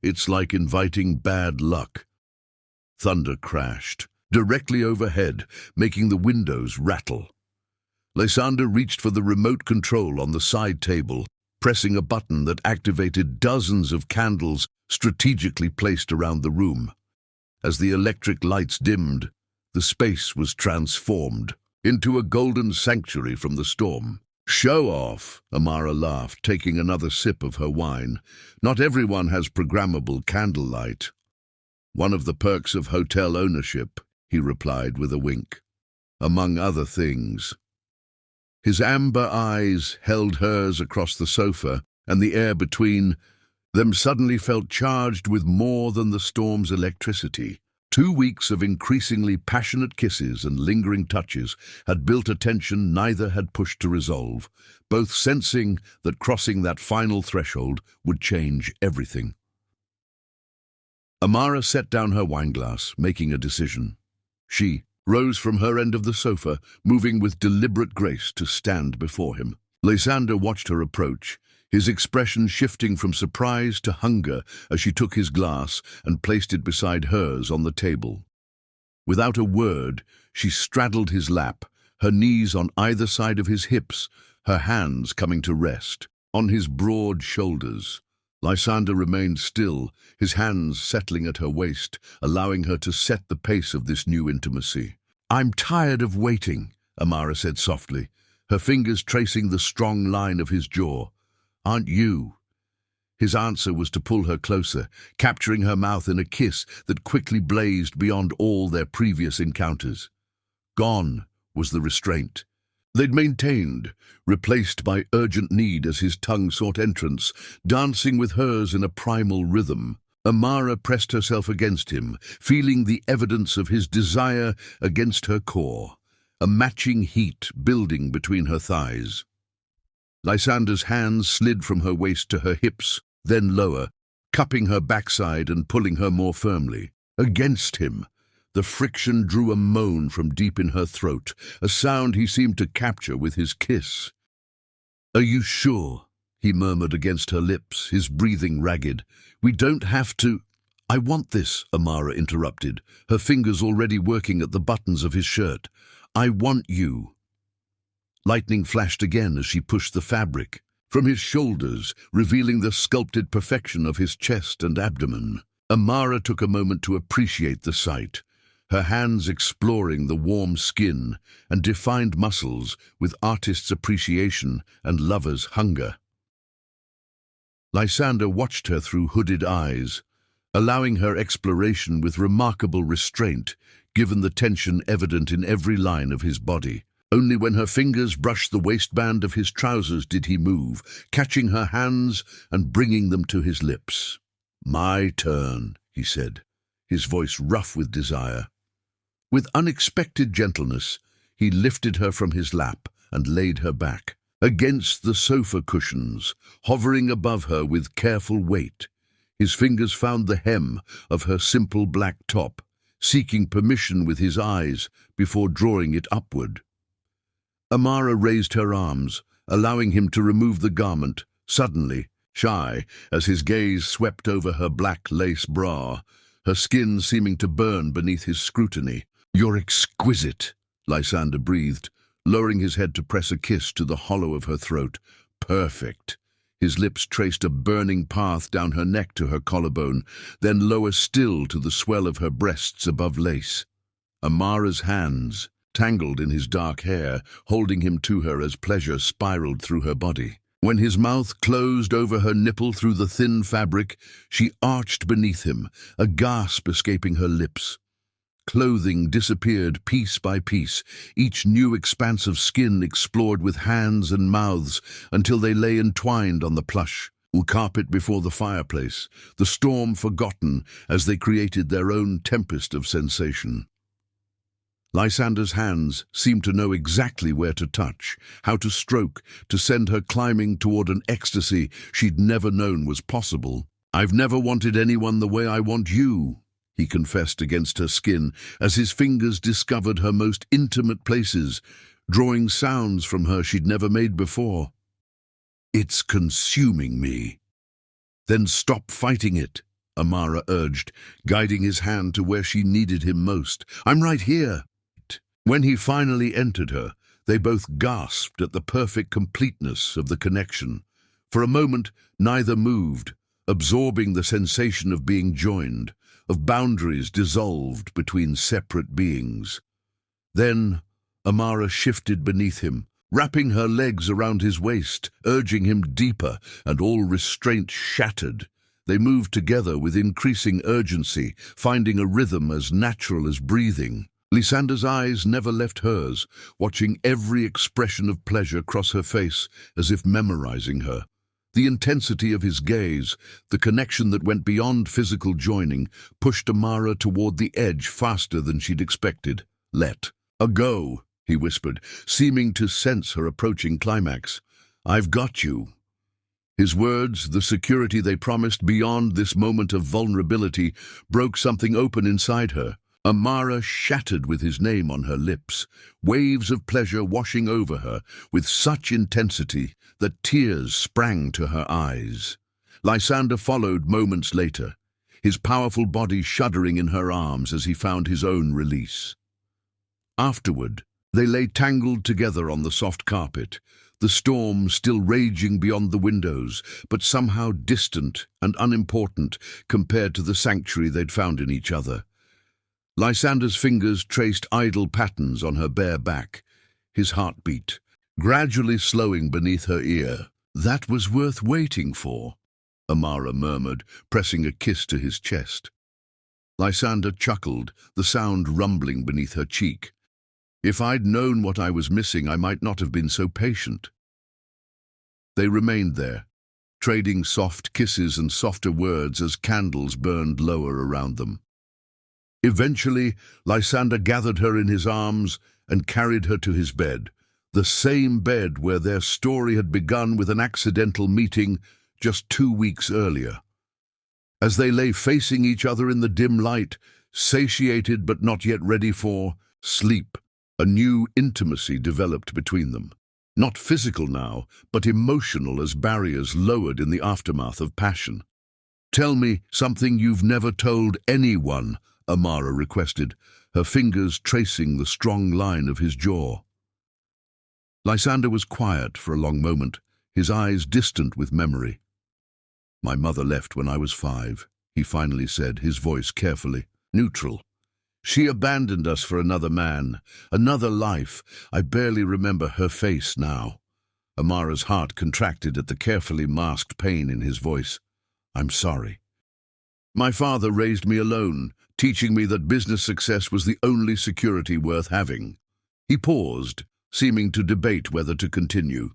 It's like inviting bad luck." Thunder crashed, directly overhead, making the windows rattle. Lysander reached for the remote control on the side table, pressing a button that activated dozens of candles strategically placed around the room. As the electric lights dimmed, the space was transformed into a golden sanctuary from the storm. "Show off," Amara laughed, taking another sip of her wine. "Not everyone has programmable candlelight." "One of the perks of hotel ownership," he replied with a wink. "Among other things." His amber eyes held hers across the sofa, and the air between them suddenly felt charged with more than the storm's electricity. 2 weeks of increasingly passionate kisses and lingering touches had built a tension neither had pushed to resolve, both sensing that crossing that final threshold would change everything. Amara set down her wineglass, making a decision. She rose from her end of the sofa, moving with deliberate grace to stand before him. Lysander watched her approach, his expression shifting from surprise to hunger as she took his glass and placed it beside hers on the table. Without a word, she straddled his lap, her knees on either side of his hips, her hands coming to rest on his broad shoulders. Lysander remained still, his hands settling at her waist, allowing her to set the pace of this new intimacy. "I'm tired of waiting," Amara said softly, her fingers tracing the strong line of his jaw. "Aren't you?" His answer was to pull her closer, capturing her mouth in a kiss that quickly blazed beyond all their previous encounters. Gone was the restraint they'd maintained, replaced by urgent need as his tongue sought entrance, dancing with hers in a primal rhythm. Amara pressed herself against him, feeling the evidence of his desire against her core, a matching heat building between her thighs. Lysander's hands slid from her waist to her hips, then lower, cupping her backside and pulling her more firmly. Against him, the friction drew a moan from deep in her throat, a sound he seemed to capture with his kiss. "Are you sure?" he murmured against her lips, his breathing ragged. "We don't have to—" "I want this," Amara interrupted, her fingers already working at the buttons of his shirt. "I want you." Lightning flashed again as she pushed the fabric from his shoulders, revealing the sculpted perfection of his chest and abdomen. Amara took a moment to appreciate the sight, her hands exploring the warm skin and defined muscles with artist's appreciation and lover's hunger. Lysander watched her through hooded eyes, allowing her exploration with remarkable restraint, given the tension evident in every line of his body. Only when her fingers brushed the waistband of his trousers did he move, catching her hands and bringing them to his lips. "My turn," he said, his voice rough with desire. With unexpected gentleness, he lifted her from his lap and laid her back against the sofa cushions, hovering above her with careful weight. His fingers found the hem of her simple black top, seeking permission with his eyes before drawing it upward. Amara raised her arms, allowing him to remove the garment, suddenly, shy, as his gaze swept over her black lace bra, her skin seeming to burn beneath his scrutiny. "You're exquisite," Lysander breathed, lowering his head to press a kiss to the hollow of her throat. "Perfect." His lips traced a burning path down her neck to her collarbone, then lower still to the swell of her breasts above lace. Amara's hands tangled in his dark hair, holding him to her as pleasure spiraled through her body. When his mouth closed over her nipple through the thin fabric, she arched beneath him, a gasp escaping her lips. Clothing disappeared piece by piece, each new expanse of skin explored with hands and mouths until they lay entwined on the plush carpet before the fireplace, the storm forgotten as they created their own tempest of sensation. Lysander's hands seemed to know exactly where to touch, how to stroke, to send her climbing toward an ecstasy she'd never known was possible. "I've never wanted anyone the way I want you," he confessed against her skin as his fingers discovered her most intimate places, drawing sounds from her she'd never made before. "It's consuming me." "Then stop fighting it," Amara urged, guiding his hand to where she needed him most. "I'm right here." When he finally entered her, They both gasped at the perfect completeness of the connection. For a moment, neither moved, absorbing the sensation of being joined, of boundaries dissolved between separate beings. Then, Amara shifted beneath him, wrapping her legs around his waist, urging him deeper, and all restraint shattered. They moved together with increasing urgency, finding a rhythm as natural as breathing. Lysander's eyes never left hers, watching every expression of pleasure cross her face, as if memorizing her. The intensity of his gaze, the connection that went beyond physical joining, pushed Amara toward the edge faster than she'd expected. "Let go," he whispered, seeming to sense her approaching climax. "I've got you." His words, the security they promised beyond this moment of vulnerability, broke something open inside her. Amara shattered with his name on her lips, waves of pleasure washing over her with such intensity that tears sprang to her eyes. Lysander followed moments later, his powerful body shuddering in her arms as he found his own release. Afterward, they lay tangled together on the soft carpet, the storm still raging beyond the windows, but somehow distant and unimportant compared to the sanctuary they'd found in each other. Lysander's fingers traced idle patterns on her bare back, his heartbeat gradually slowing beneath her ear. "That was worth waiting for," Amara murmured, pressing a kiss to his chest. Lysander chuckled, the sound rumbling beneath her cheek. "If I'd known what I was missing, I might not have been so patient." They remained there, trading soft kisses and softer words as candles burned lower around them. Eventually, Lysander gathered her in his arms and carried her to his bed, the same bed where their story had begun with an accidental meeting just 2 weeks earlier. As they lay facing each other in the dim light, satiated but not yet ready for sleep, a new intimacy developed between them. Not physical now, but emotional as barriers lowered in the aftermath of passion. "Tell me something you've never told anyone," Amara requested, her fingers tracing the strong line of his jaw. Lysander was quiet for a long moment, his eyes distant with memory. "My mother left when I was 5, he finally said, his voice carefully neutral. "She abandoned us for another man, another life. I barely remember her face now." Amara's heart contracted at the carefully masked pain in his voice. "I'm sorry. My father raised me alone, teaching me that business success was the only security worth having." He paused, seeming to debate whether to continue.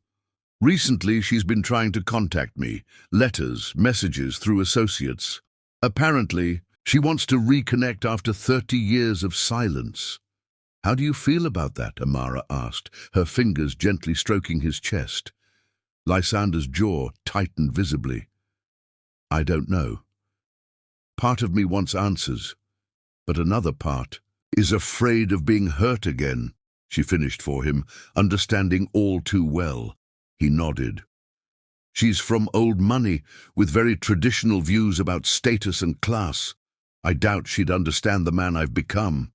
"Recently, she's been trying to contact me, letters, messages through associates. Apparently, she wants to reconnect after 30 years of silence." "How do you feel about that?" Amara asked, her fingers gently stroking his chest. Lysander's jaw tightened visibly. "I don't know. Part of me wants answers, but another part is afraid of being hurt again," she finished for him, understanding all too well. He nodded. "She's from old money, with very traditional views about status and class. I doubt she'd understand the man I've become.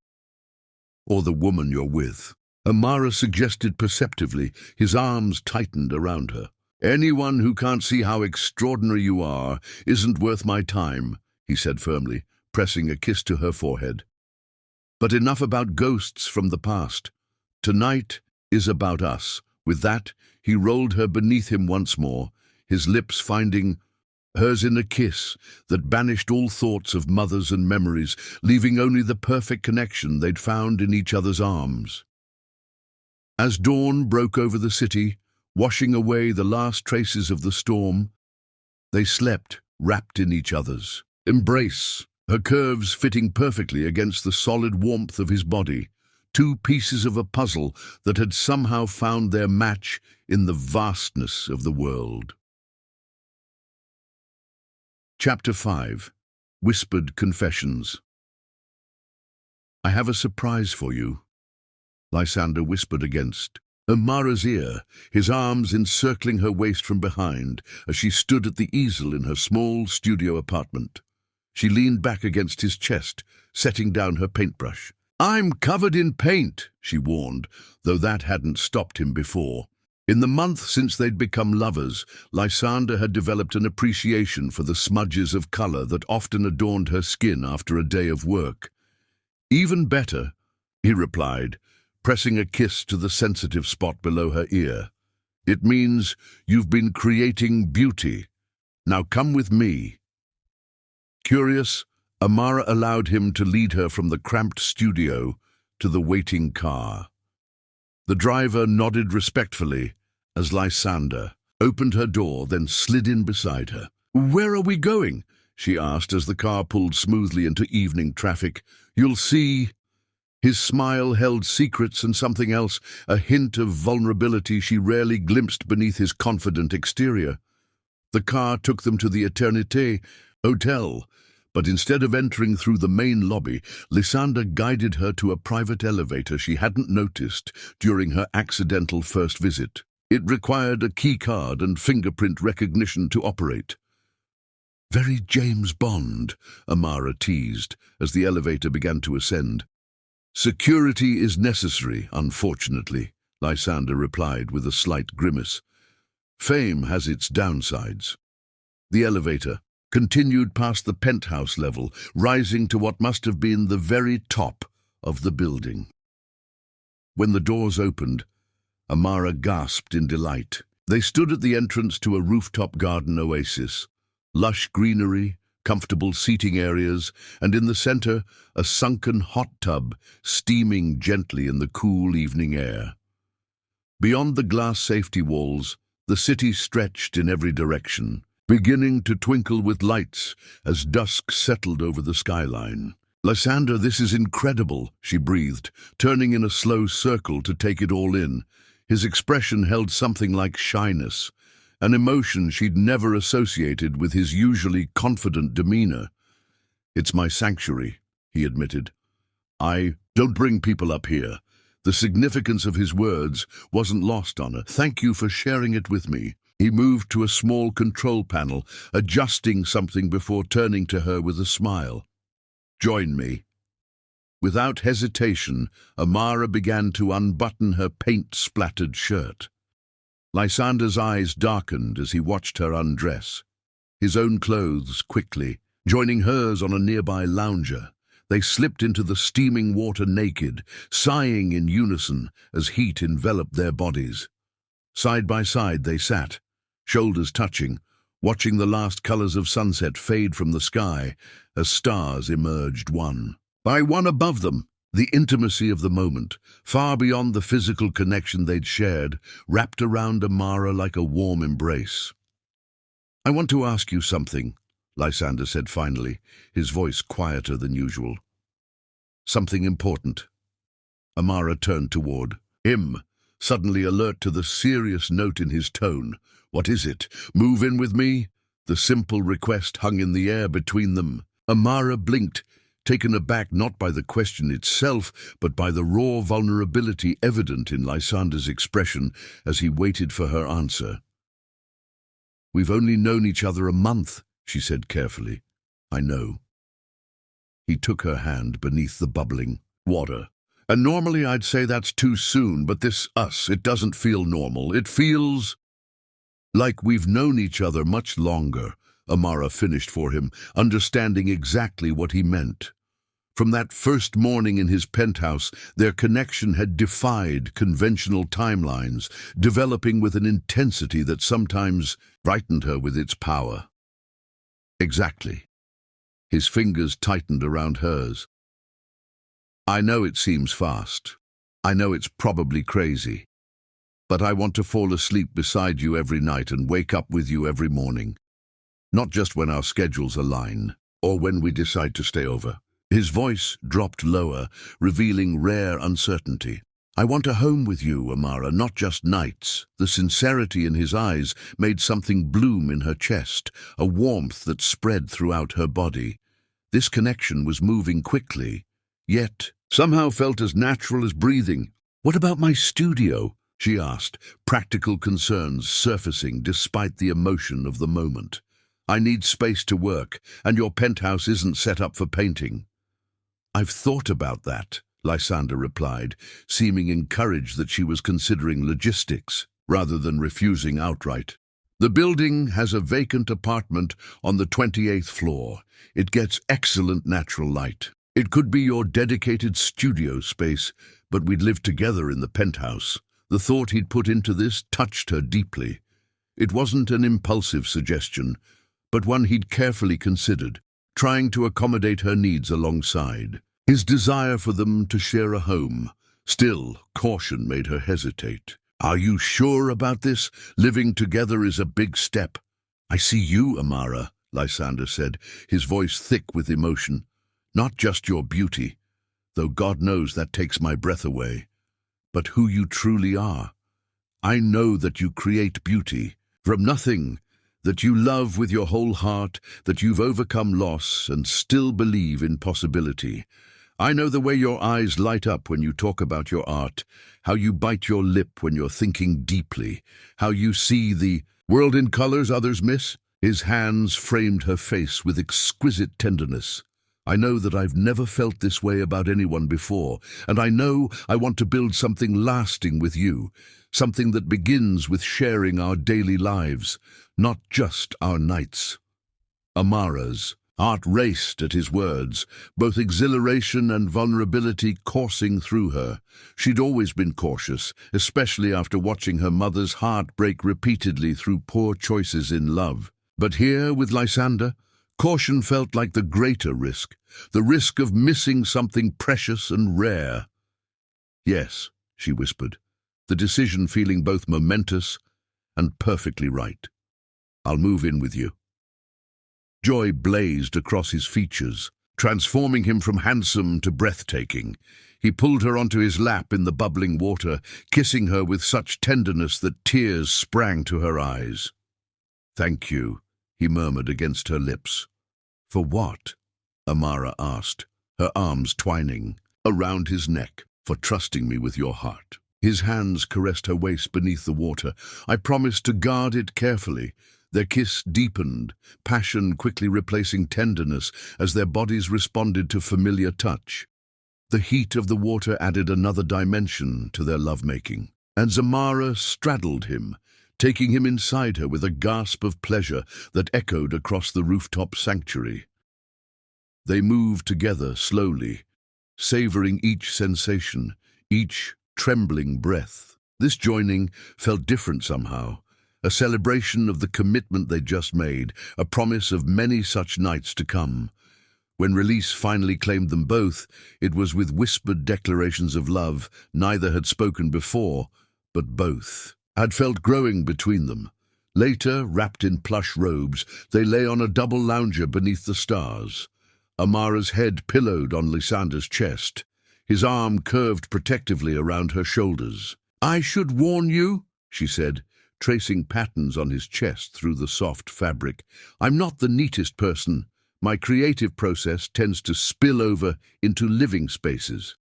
Or the woman you're with." Amara suggested perceptively, his arms tightened around her. "Anyone who can't see how extraordinary you are isn't worth my time," he said firmly, pressing a kiss to her forehead. "But enough about ghosts from the past. Tonight is about us." With that, he rolled her beneath him once more, his lips finding hers in a kiss that banished all thoughts of mothers and memories, leaving only the perfect connection they'd found in each other's arms. As dawn broke over the city, washing away the last traces of the storm, they slept, wrapped in each other's embrace, her curves fitting perfectly against the solid warmth of his body, 2 pieces of a puzzle that had somehow found their match in the vastness of the world. Chapter 5. Whispered Confessions. "I have a surprise for you," Lysander whispered against Amara's ear, his arms encircling her waist from behind as she stood at the easel in her small studio apartment. She leaned back against his chest, setting down her paintbrush. "I'm covered in paint," she warned, though that hadn't stopped him before. In the month since they'd become lovers, Lysander had developed an appreciation for the smudges of color that often adorned her skin after a day of work. "Even better," he replied, pressing a kiss to the sensitive spot below her ear. "It means you've been creating beauty. Now come with me." Curious, Amara allowed him to lead her from the cramped studio to the waiting car. The driver nodded respectfully as Lysander opened her door, then slid in beside her. "Where are we going?" she asked as the car pulled smoothly into evening traffic. "You'll see." His smile held secrets and something else, a hint of vulnerability she rarely glimpsed beneath his confident exterior. The car took them to the Eternité Hotel, but instead of entering through the main lobby, Lysander guided her to a private elevator she hadn't noticed during her accidental first visit. It required a key card and fingerprint recognition to operate. "Very James Bond," Amara teased as the elevator began to ascend. "Security is necessary, unfortunately," Lysander replied with a slight grimace. "Fame has its downsides." The elevator continued past the penthouse level, rising to what must have been the very top of the building. When the doors opened, Amara gasped in delight. They stood at the entrance to a rooftop garden oasis. Lush greenery, comfortable seating areas, and in the center, a sunken hot tub steaming gently in the cool evening air. Beyond the glass safety walls, the city stretched in every direction, beginning to twinkle with lights as dusk settled over the skyline. "Lysander, this is incredible," she breathed, turning in a slow circle to take it all in. His expression held something like shyness, an emotion she'd never associated with his usually confident demeanor. "It's my sanctuary," he admitted. "I don't bring people up here." The significance of his words wasn't lost on her. "Thank you for sharing it with me." He moved to a small control panel, adjusting something before turning to her with a smile. "Join me." Without hesitation, Amara began to unbutton her paint-splattered shirt. Lysander's eyes darkened as he watched her undress. His own clothes quickly, joining hers on a nearby lounger. They slipped into the steaming water naked, sighing in unison as heat enveloped their bodies. Side by side they sat, shoulders touching, watching the last colors of sunset fade from the sky as stars emerged one by one above them. The intimacy of the moment, far beyond the physical connection they'd shared, wrapped around Amara like a warm embrace. "I want to ask you something," Lysander said finally, his voice quieter than usual. "Something important." Amara turned toward him, suddenly alert to the serious note in his tone. "What is it? Move in with me?" The simple request hung in the air between them. Amara blinked, taken aback not by the question itself, but by the raw vulnerability evident in Lysander's expression as he waited for her answer. "We've only known each other a month," she said carefully. "I know." He took her hand beneath the bubbling water. "And normally I'd say that's too soon, but it doesn't feel normal. It feels like we've known each other much longer," Amara finished for him, understanding exactly what he meant. From that first morning in his penthouse, their connection had defied conventional timelines, developing with an intensity that sometimes frightened her with its power. "Exactly." His fingers tightened around hers. "I know it seems fast. I know it's probably crazy. But I want to fall asleep beside you every night and wake up with you every morning. Not just when our schedules align, or when we decide to stay over." His voice dropped lower, revealing rare uncertainty. "I want a home with you, Amara, not just nights." The sincerity in his eyes made something bloom in her chest, a warmth that spread throughout her body. This connection was moving quickly, yet somehow felt as natural as breathing. "What about my studio?" she asked, practical concerns surfacing despite the emotion of the moment. "I need space to work, and your penthouse isn't set up for painting." "I've thought about that," Lysander replied, seeming encouraged that she was considering logistics rather than refusing outright. The building has a vacant apartment on the 28th floor. It gets excellent natural light. It could be your dedicated studio space, but we'd live together in the penthouse. The thought he'd put into this touched her deeply. It wasn't an impulsive suggestion, but one he'd carefully considered, trying to accommodate her needs alongside. His desire for them to share a home. Still, caution made her hesitate. Are you sure about this? Living together is a big step. I see you, Amara, Lysander said, his voice thick with emotion. Not just your beauty, though God knows that takes my breath away, but who you truly are. I know that you create beauty from nothing, that you love with your whole heart, that you've overcome loss and still believe in possibility. I know the way your eyes light up when you talk about your art, how you bite your lip when you're thinking deeply, how you see the world in colors others miss. His hands framed her face with exquisite tenderness. I know that I've never felt this way about anyone before, and I know I want to build something lasting with you, something that begins with sharing our daily lives, not just our nights. Amara's heart raced at his words, both exhilaration and vulnerability coursing through her. She'd always been cautious, especially after watching her mother's heart break repeatedly through poor choices in love. But here, with Lysander, caution felt like the greater risk, the risk of missing something precious and rare. Yes, she whispered, the decision feeling both momentous and perfectly right. I'll move in with you. Joy blazed across his features, transforming him from handsome to breathtaking. He pulled her onto his lap in the bubbling water, kissing her with such tenderness that tears sprang to her eyes. Thank you, he murmured against her lips. For what? Amara asked, her arms twining around his neck. For trusting me with your heart. His hands caressed her waist beneath the water. I promised to guard it carefully. Their kiss deepened, passion quickly replacing tenderness as their bodies responded to familiar touch. The heat of the water added another dimension to their lovemaking, and Zamara straddled him, taking him inside her with a gasp of pleasure that echoed across the rooftop sanctuary. They moved together slowly, savoring each sensation, each trembling breath. This joining felt different somehow. A celebration of the commitment they'd just made, a promise of many such nights to come. When release finally claimed them both, it was with whispered declarations of love neither had spoken before, but both had felt growing between them. Later, wrapped in plush robes, they lay on a double lounger beneath the stars. Amara's head pillowed on Lysander's chest, his arm curved protectively around her shoulders. I should warn you, she said, tracing patterns on his chest through the soft fabric. I'm not the neatest person. My creative process tends to spill over into living spaces.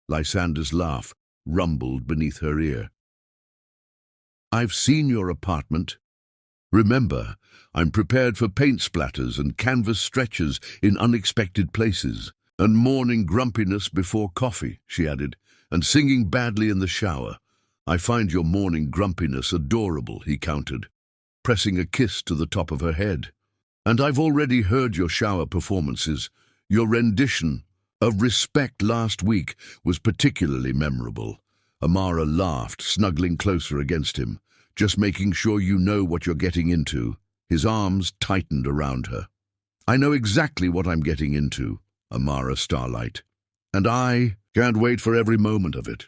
Lysander's laugh rumbled beneath her ear. I've seen your apartment. Remember, I'm prepared for paint splatters and canvas stretches in unexpected places, and morning grumpiness before coffee, she added, and singing badly in the shower. I find your morning grumpiness adorable, he countered, pressing a kiss to the top of her head. And I've already heard your shower performances. Your rendition of Respect last week was particularly memorable. Amara laughed, snuggling closer against him. Just making sure you know what you're getting into. His arms tightened around her. I know exactly what I'm getting into, Amara Starlight, and I can't wait for every moment of it.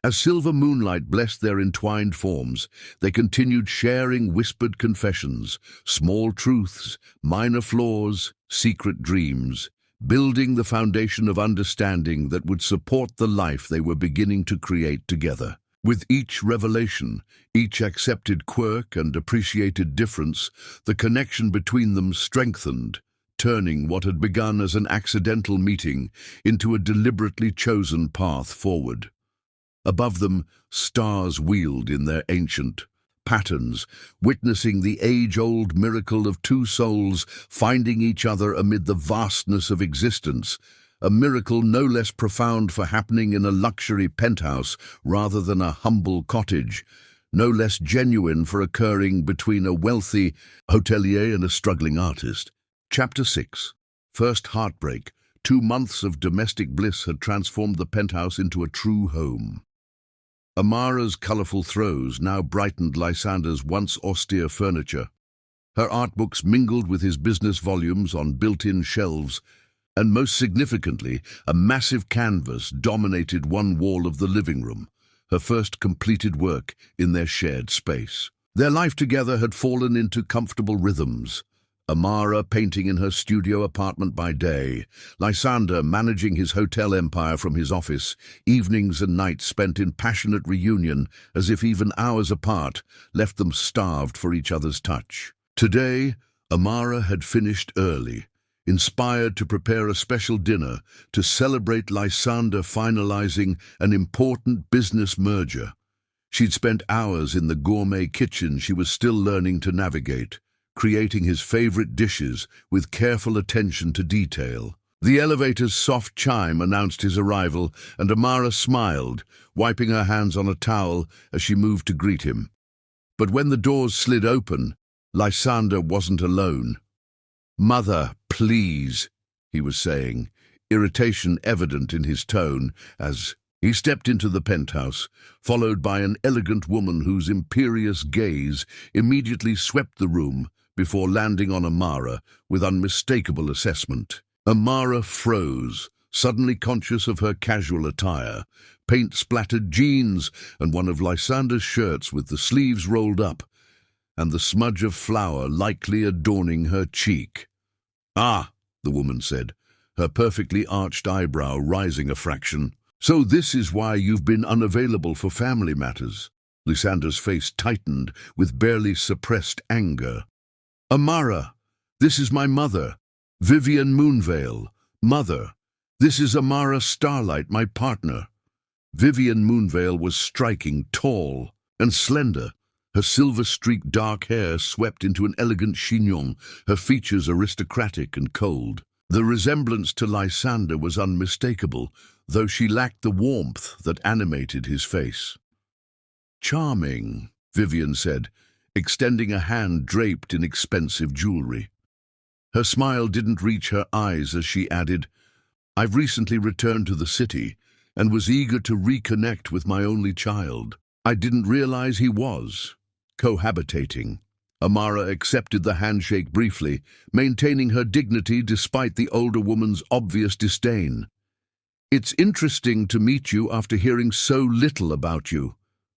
As silver moonlight blessed their entwined forms, they continued sharing whispered confessions, small truths, minor flaws, secret dreams, building the foundation of understanding that would support the life they were beginning to create together. With each revelation, each accepted quirk and appreciated difference, the connection between them strengthened, turning what had begun as an accidental meeting into a deliberately chosen path forward. Above them, stars wheeled in their ancient patterns, witnessing the age-old miracle of two souls finding each other amid the vastness of existence, a miracle no less profound for happening in a luxury penthouse rather than a humble cottage, no less genuine for occurring between a wealthy hotelier and a struggling artist. Chapter 6. First Heartbreak. 2 months of domestic bliss had transformed the penthouse into a true home. Amara's colourful throws now brightened Lysander's once austere furniture. Her art books mingled with his business volumes on built-in shelves, and most significantly, a massive canvas dominated one wall of the living room, her first completed work in their shared space. Their life together had fallen into comfortable rhythms. Amara painting in her studio apartment by day, Lysander managing his hotel empire from his office, evenings and nights spent in passionate reunion, as if even hours apart, left them starved for each other's touch. Today, Amara had finished early, inspired to prepare a special dinner to celebrate Lysander finalizing an important business merger. She'd spent hours in the gourmet kitchen she was still learning to navigate, creating his favorite dishes with careful attention to detail. The elevator's soft chime announced his arrival, and Amara smiled, wiping her hands on a towel as she moved to greet him. But when the doors slid open, Lysander wasn't alone. "Mother, please," he was saying, irritation evident in his tone as he stepped into the penthouse, followed by an elegant woman whose imperious gaze immediately swept the room before landing on Amara with unmistakable assessment. Amara froze, suddenly conscious of her casual attire, paint-splattered jeans and one of Lysander's shirts with the sleeves rolled up, and the smudge of flour likely adorning her cheek. "Ah," the woman said, her perfectly arched eyebrow rising a fraction. "So this is why you've been unavailable for family matters." Lysander's face tightened with barely suppressed anger. "Amara, this is my mother, Vivian Moonvale. Mother, this is Amara Starlight, my partner." Vivian Moonvale was striking, tall and slender. Her silver-streaked dark hair swept into an elegant chignon, her features aristocratic and cold. The resemblance to Lysander was unmistakable, though she lacked the warmth that animated his face. "Charming," Vivian said, extending a hand draped in expensive jewelry. Her smile didn't reach her eyes as she added, "I've recently returned to the city and was eager to reconnect with my only child. I didn't realize he was cohabitating." Amara accepted the handshake briefly, maintaining her dignity despite the older woman's obvious disdain. "It's interesting to meet you after hearing so little about you."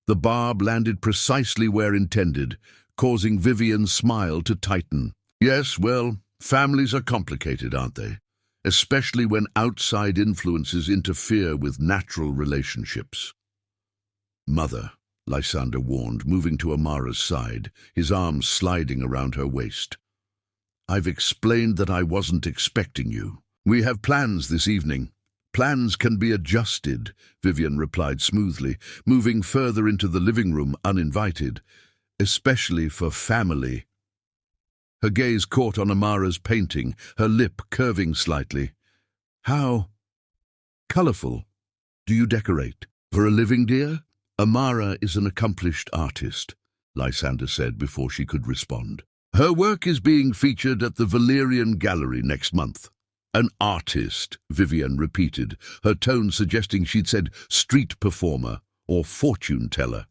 The barb landed precisely where intended, causing Vivian's smile to tighten. "Yes, well, families are complicated, aren't they? Especially when outside influences interfere with natural relationships." "Mother," Lysander warned, moving to Amara's side, his arms sliding around her waist. "I've explained that I wasn't expecting you. We have plans this evening." "Plans can be adjusted," Vivian replied smoothly, moving further into the living room uninvited, "especially for family." Her gaze caught on Amara's painting, her lip curving slightly. "How colourful do you decorate? For a living, dear?" "Amara is an accomplished artist," Lysander said before she could respond. "Her work is being featured at the Valerian Gallery next month." "An artist," Vivian repeated, her tone suggesting she'd said street performer or fortune teller.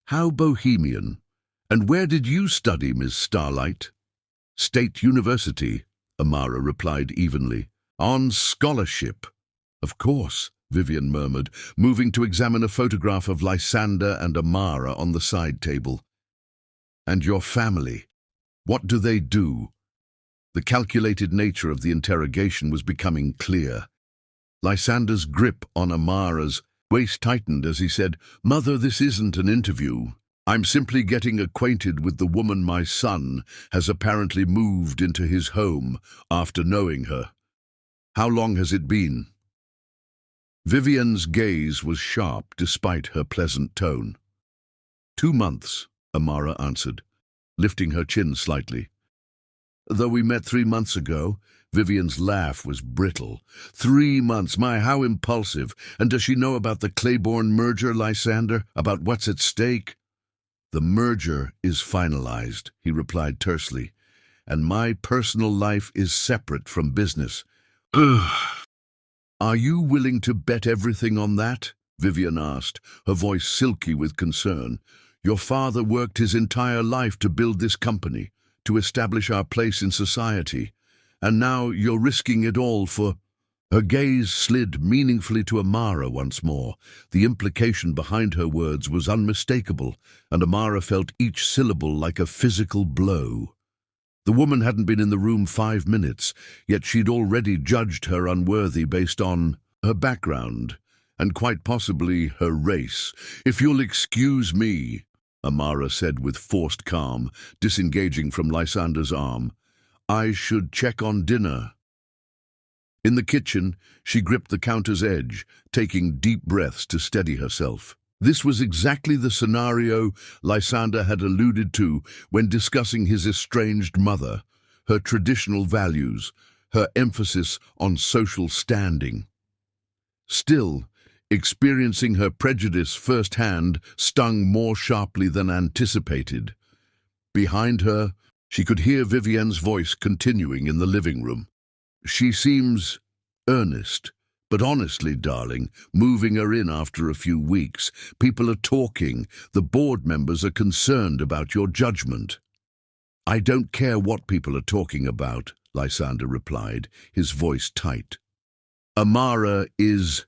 "How bohemian. And where did you study, Miss Starlight?" "State University," Amara replied evenly. "On scholarship." "Of course," Vivian murmured, moving to examine a photograph of Lysander and Amara on the side table. "And your family, what do they do?" The calculated nature of the interrogation was becoming clear. Lysander's grip on Amara's waist tightened as he said, "Mother, this isn't an interview. I'm simply getting acquainted with the woman my son has apparently moved into his home after knowing her. How long has it been?" Vivian's gaze was sharp despite her pleasant tone. 2 months, Amara answered, lifting her chin slightly. Though we met 3 months ago. Vivian's laugh was brittle. 3 months, my, how impulsive. And does she know about the Claiborne merger, Lysander? About what's at stake? The merger is finalized, he replied tersely, and my personal life is separate from business. Ugh. Are you willing to bet everything on that? Vivian asked, her voice silky with concern. Your father worked his entire life to build this company, to establish our place in society, and now you're risking it all for... Her gaze slid meaningfully to Amara once more. The implication behind her words was unmistakable, and Amara felt each syllable like a physical blow. The woman hadn't been in the room 5 minutes, yet she'd already judged her unworthy based on her background, and quite possibly her race. If you'll excuse me, Amara said with forced calm, disengaging from Lysander's arm, I should check on dinner. In the kitchen, she gripped the counter's edge, taking deep breaths to steady herself. This was exactly the scenario Lysander had alluded to when discussing his estranged mother, her traditional values, her emphasis on social standing. Still, experiencing her prejudice firsthand stung more sharply than anticipated. Behind her, she could hear Vivian's voice continuing in the living room. She seems earnest, but honestly, darling, moving her in after a few weeks. People are talking. The board members are concerned about your judgment. I don't care what people are talking about, Lysander replied, his voice tight. Amara is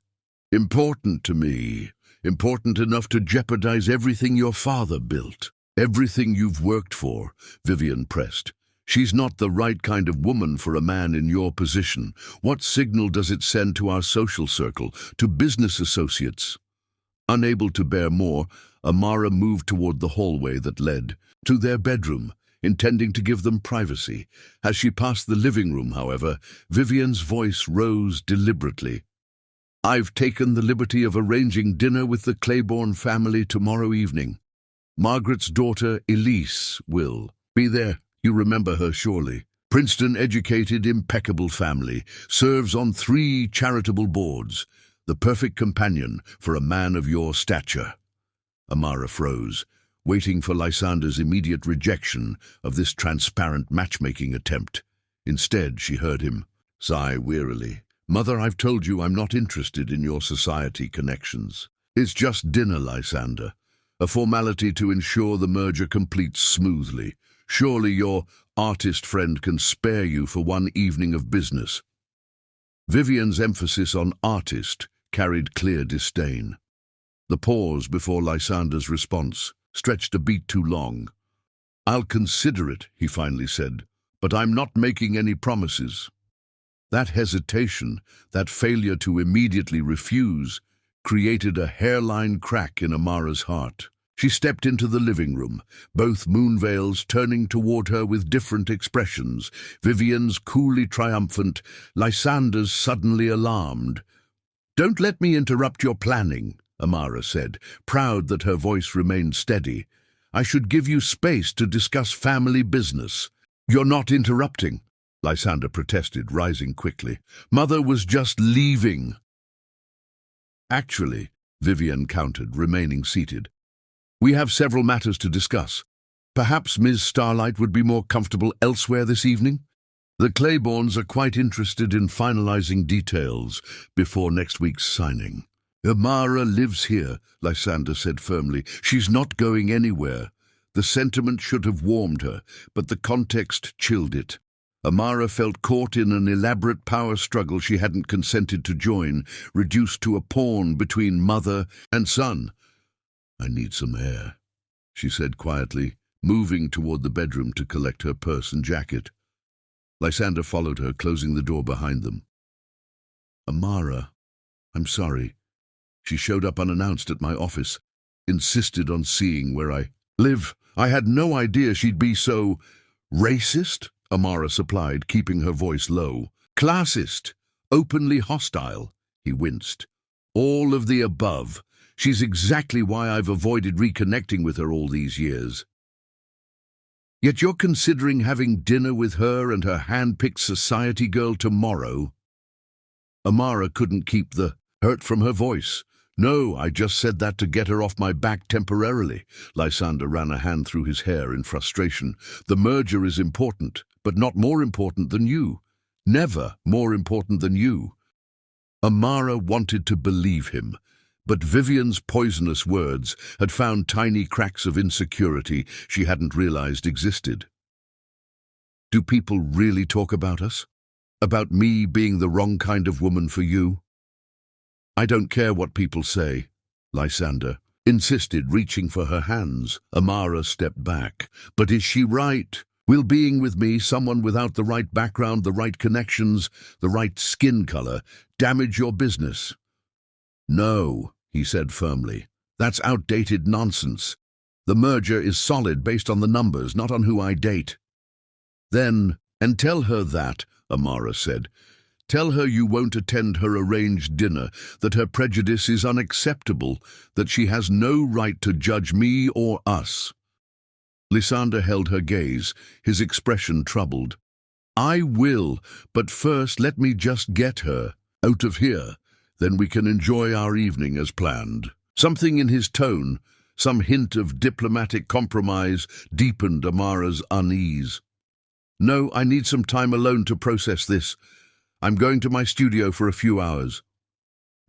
important to me, important enough to jeopardize everything your father built. Everything you've worked for, Vivian pressed. She's not the right kind of woman for a man in your position. What signal does it send to our social circle, to business associates? Unable to bear more, Amara moved toward the hallway that led to their bedroom, intending to give them privacy. As she passed the living room, however, Vivian's voice rose deliberately. I've taken the liberty of arranging dinner with the Claiborne family tomorrow evening. Margaret's daughter, Elise, will be there. You remember her, surely. Princeton-educated, impeccable family, serves on 3 charitable boards, the perfect companion for a man of your stature. Amara froze, waiting for Lysander's immediate rejection of this transparent matchmaking attempt. Instead, she heard him sigh wearily. Mother, I've told you I'm not interested in your society connections. It's just dinner, Lysander. A formality to ensure the merger completes smoothly. Surely your artist friend can spare you for one evening of business. Vivian's emphasis on artist carried clear disdain. The pause before Lysander's response stretched a beat too long. I'll consider it, he finally said, but I'm not making any promises. That hesitation, that failure to immediately refuse, created a hairline crack in Amara's heart. She stepped into the living room, both moonveils turning toward her with different expressions, Vivian's coolly triumphant, Lysander's suddenly alarmed. Don't let me interrupt your planning, Amara said, proud that her voice remained steady. I should give you space to discuss family business. You're not interrupting, Lysander protested, rising quickly. Mother was just leaving. Actually, Vivian countered, remaining seated. We have several matters to discuss. Perhaps Ms. Starlight would be more comfortable elsewhere this evening? The Claibornes are quite interested in finalizing details before next week's signing. Amara lives here, Lysander said firmly. She's not going anywhere. The sentiment should have warmed her, but the context chilled it. Amara felt caught in an elaborate power struggle she hadn't consented to join, reduced to a pawn between mother and son. I need some air, she said quietly, moving toward the bedroom to collect her purse and jacket. Lysander followed her, closing the door behind them. Amara, I'm sorry. She showed up unannounced at my office, insisted on seeing where I live. I had no idea she'd be so racist, Amara supplied, keeping her voice low. Classist, openly hostile, he winced. All of the above. She's exactly why I've avoided reconnecting with her all these years. Yet you're considering having dinner with her and her hand-picked society girl tomorrow? Amara couldn't keep the hurt from her voice. No, I just said that to get her off my back temporarily. Lysander ran a hand through his hair in frustration. The merger is important, but not more important than you. Never more important than you. Amara wanted to believe him, but Vivian's poisonous words had found tiny cracks of insecurity she hadn't realized existed. Do people really talk about us? About me being the wrong kind of woman for you? I don't care what people say, Lysander insisted, reaching for her hands. Amara stepped back. But is she right? Will being with me, someone without the right background, the right connections, the right skin color, damage your business? No, he said firmly. That's outdated nonsense. The merger is solid based on the numbers, not on who I date. Then, and tell her that, Amara said. Tell her you won't attend her arranged dinner, that her prejudice is unacceptable, that she has no right to judge me or us. Lysander held her gaze, his expression troubled. I will, but first let me just get her out of here. Then we can enjoy our evening as planned. Something in his tone, some hint of diplomatic compromise, deepened Amara's unease. No, I need some time alone to process this. I'm going to my studio for a few hours.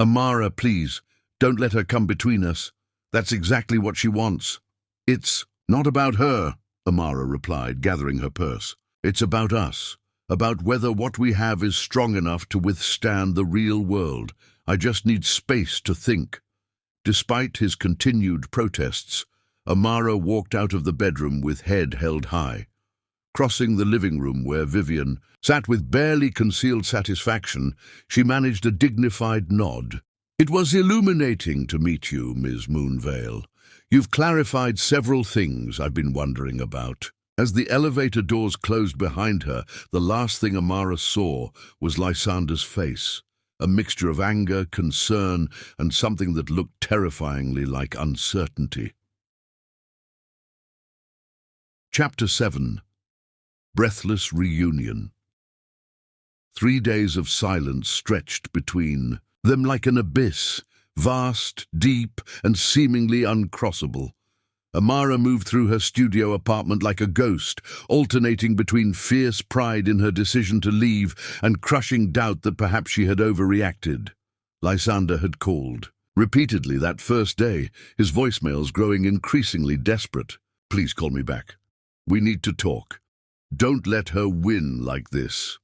Amara, please, don't let her come between us. That's exactly what she wants. It's not about her, Amara replied, gathering her purse. It's about us, about whether what we have is strong enough to withstand the real world. I just need space to think. Despite his continued protests, Amara walked out of the bedroom with head held high. Crossing the living room where Vivian sat with barely concealed satisfaction, she managed a dignified nod. It was illuminating to meet you, Ms. Moonvale. You've clarified several things I've been wondering about. As the elevator doors closed behind her, the last thing Amara saw was Lysander's face, a mixture of anger, concern, and something that looked terrifyingly like uncertainty. Chapter 7. Breathless Reunion. 3 days of silence stretched between them like an abyss, vast, deep, and seemingly uncrossable. Amara moved through her studio apartment like a ghost, alternating between fierce pride in her decision to leave and crushing doubt that perhaps she had overreacted. Lysander had called repeatedly that first day, his voicemails growing increasingly desperate. Please call me back. We need to talk. Don't let her win like this.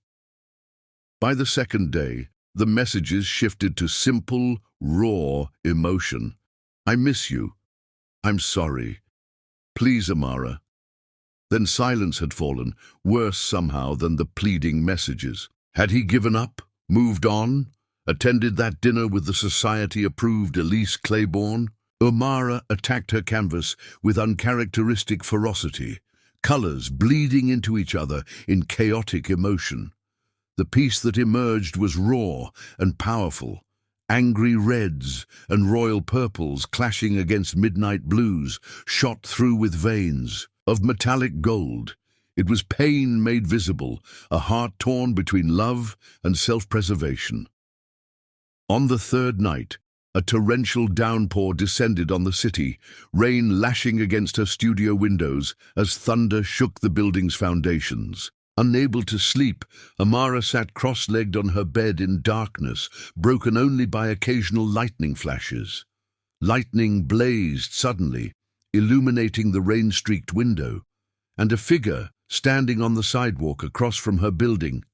By the second day, the messages shifted to simple, raw emotion. I miss you. I'm sorry. Please, Amara. Then silence had fallen, worse somehow than the pleading messages. Had he given up, moved on, attended that dinner with the society-approved Elise Claiborne? Amara attacked her canvas with uncharacteristic ferocity, colors bleeding into each other in chaotic emotion. The piece that emerged was raw and powerful, angry reds and royal purples clashing against midnight blues, shot through with veins of metallic gold. It was pain made visible, a heart torn between love and self-preservation. On the third night, a torrential downpour descended on the city, rain lashing against her studio windows as thunder shook the building's foundations. Unable to sleep, Amara sat cross-legged on her bed in darkness, broken only by occasional lightning flashes. Lightning blazed suddenly, illuminating the rain-streaked window, and a figure standing on the sidewalk across from her building,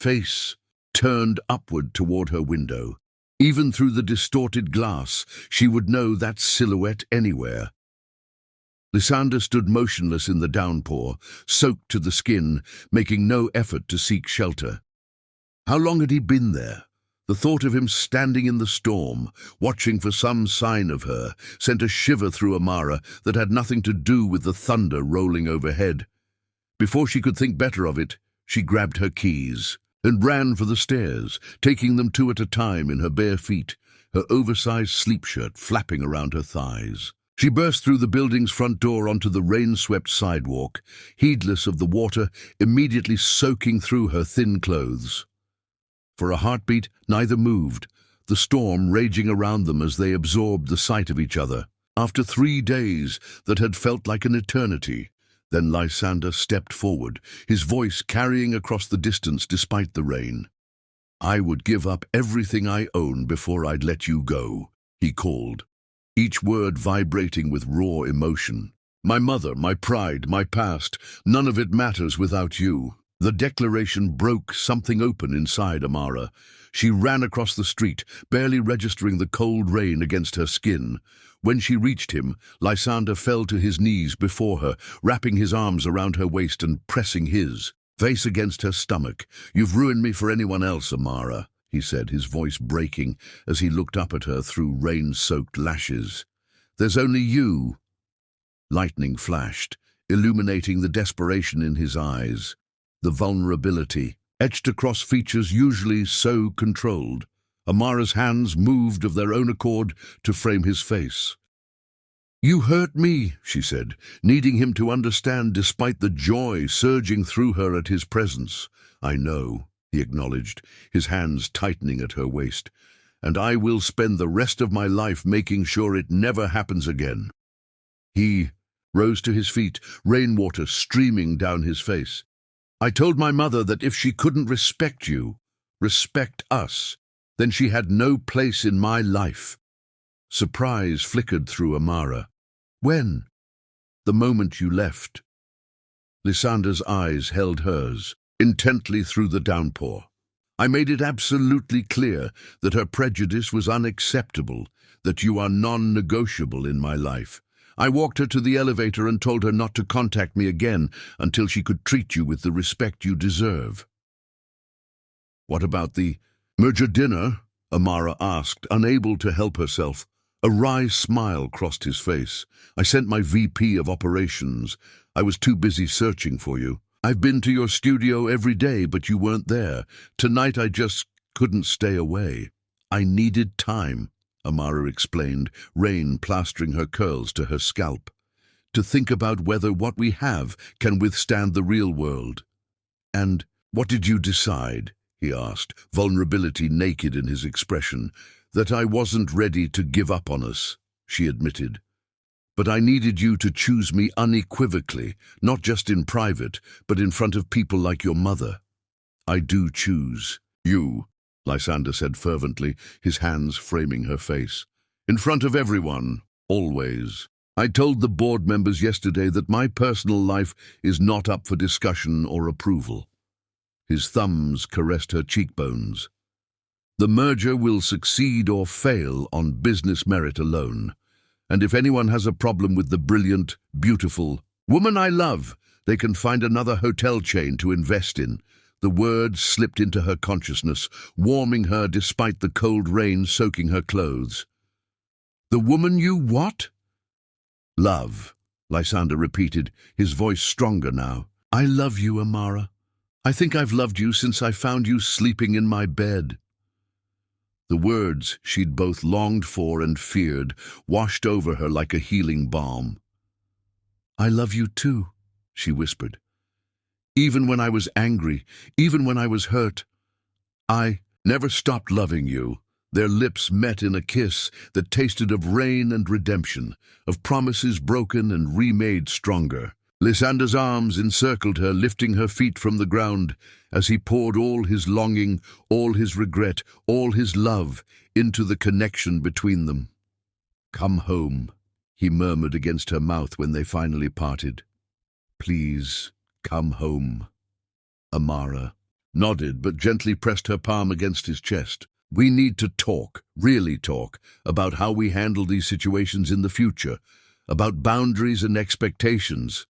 face turned upward toward her window. Even through the distorted glass, she would know that silhouette anywhere. Lysander stood motionless in the downpour, soaked to the skin, making no effort to seek shelter. How long had he been there? The thought of him standing in the storm, watching for some sign of her, sent a shiver through Amara that had nothing to do with the thunder rolling overhead. Before she could think better of it, she grabbed her keys and ran for the stairs, taking them 2 at a time in her bare feet, her oversized sleep shirt flapping around her thighs. She burst through the building's front door onto the rain-swept sidewalk, heedless of the water immediately soaking through her thin clothes. For a heartbeat, neither moved, the storm raging around them as they absorbed the sight of each other. After 3 days that had felt like an eternity, then Lysander stepped forward, his voice carrying across the distance despite the rain. "I would give up everything I own before I'd let you go," he called, each word vibrating with raw emotion. "My mother, my pride, my past, none of it matters without you." The declaration broke something open inside Amara. She ran across the street, barely registering the cold rain against her skin. When she reached him, Lysander fell to his knees before her, wrapping his arms around her waist and pressing his face against her stomach. "You've ruined me for anyone else, Amara," he said, his voice breaking as he looked up at her through rain-soaked lashes. "There's only you." Lightning flashed, illuminating the desperation in his eyes, the vulnerability, etched across features usually so controlled. Amara's hands moved of their own accord to frame his face. "You hurt me," she said, needing him to understand despite the joy surging through her at his presence. "I know," he acknowledged, his hands tightening at her waist, "and I will spend the rest of my life making sure it never happens again." He rose to his feet, rainwater streaming down his face. "I told my mother that if she couldn't respect you, respect us, then she had no place in my life." Surprise flickered through Amara. "When?" "The moment you left." Lysander's eyes held hers, intently through the downpour. "I made it absolutely clear that her prejudice was unacceptable, that you are non-negotiable in my life. I walked her to the elevator and told her not to contact me again until she could treat you with the respect you deserve." "What about the merger dinner?" Amara asked, unable to help herself. A wry smile crossed his face. "I sent my VP of operations. I was too busy searching for you. I've been to your studio every day, but you weren't there. Tonight I just couldn't stay away. I needed time," Amara explained, rain plastering her curls to her scalp. "To think about whether what we have can withstand the real world." "And what did you decide?" he asked, vulnerability naked in his expression. "That I wasn't ready to give up on us," she admitted. "But I needed you to choose me unequivocally, not just in private, but in front of people like your mother." "I do choose you," Lysander said fervently, his hands framing her face. "In front of everyone, always. I told the board members yesterday that my personal life is not up for discussion or approval." His thumbs caressed her cheekbones. "The merger will succeed or fail on business merit alone. And if anyone has a problem with the brilliant, beautiful woman I love, they can find another hotel chain to invest in." The words slipped into her consciousness, warming her despite the cold rain soaking her clothes. "The woman you what?" "Love," Lysander repeated, his voice stronger now. "I love you, Amara. I think I've loved you since I found you sleeping in my bed." The words she'd both longed for and feared washed over her like a healing balm. "I love you too," she whispered. "Even when I was angry, even when I was hurt, I never stopped loving you." Their lips met in a kiss that tasted of rain and redemption, of promises broken and remade stronger. Lysander's arms encircled her, lifting her feet from the ground as he poured all his longing, all his regret, all his love into the connection between them. "Come home," he murmured against her mouth when they finally parted. "Please, come home." Amara nodded but gently pressed her palm against his chest. "We need to talk, really talk, about how we handle these situations in the future, about boundaries and expectations."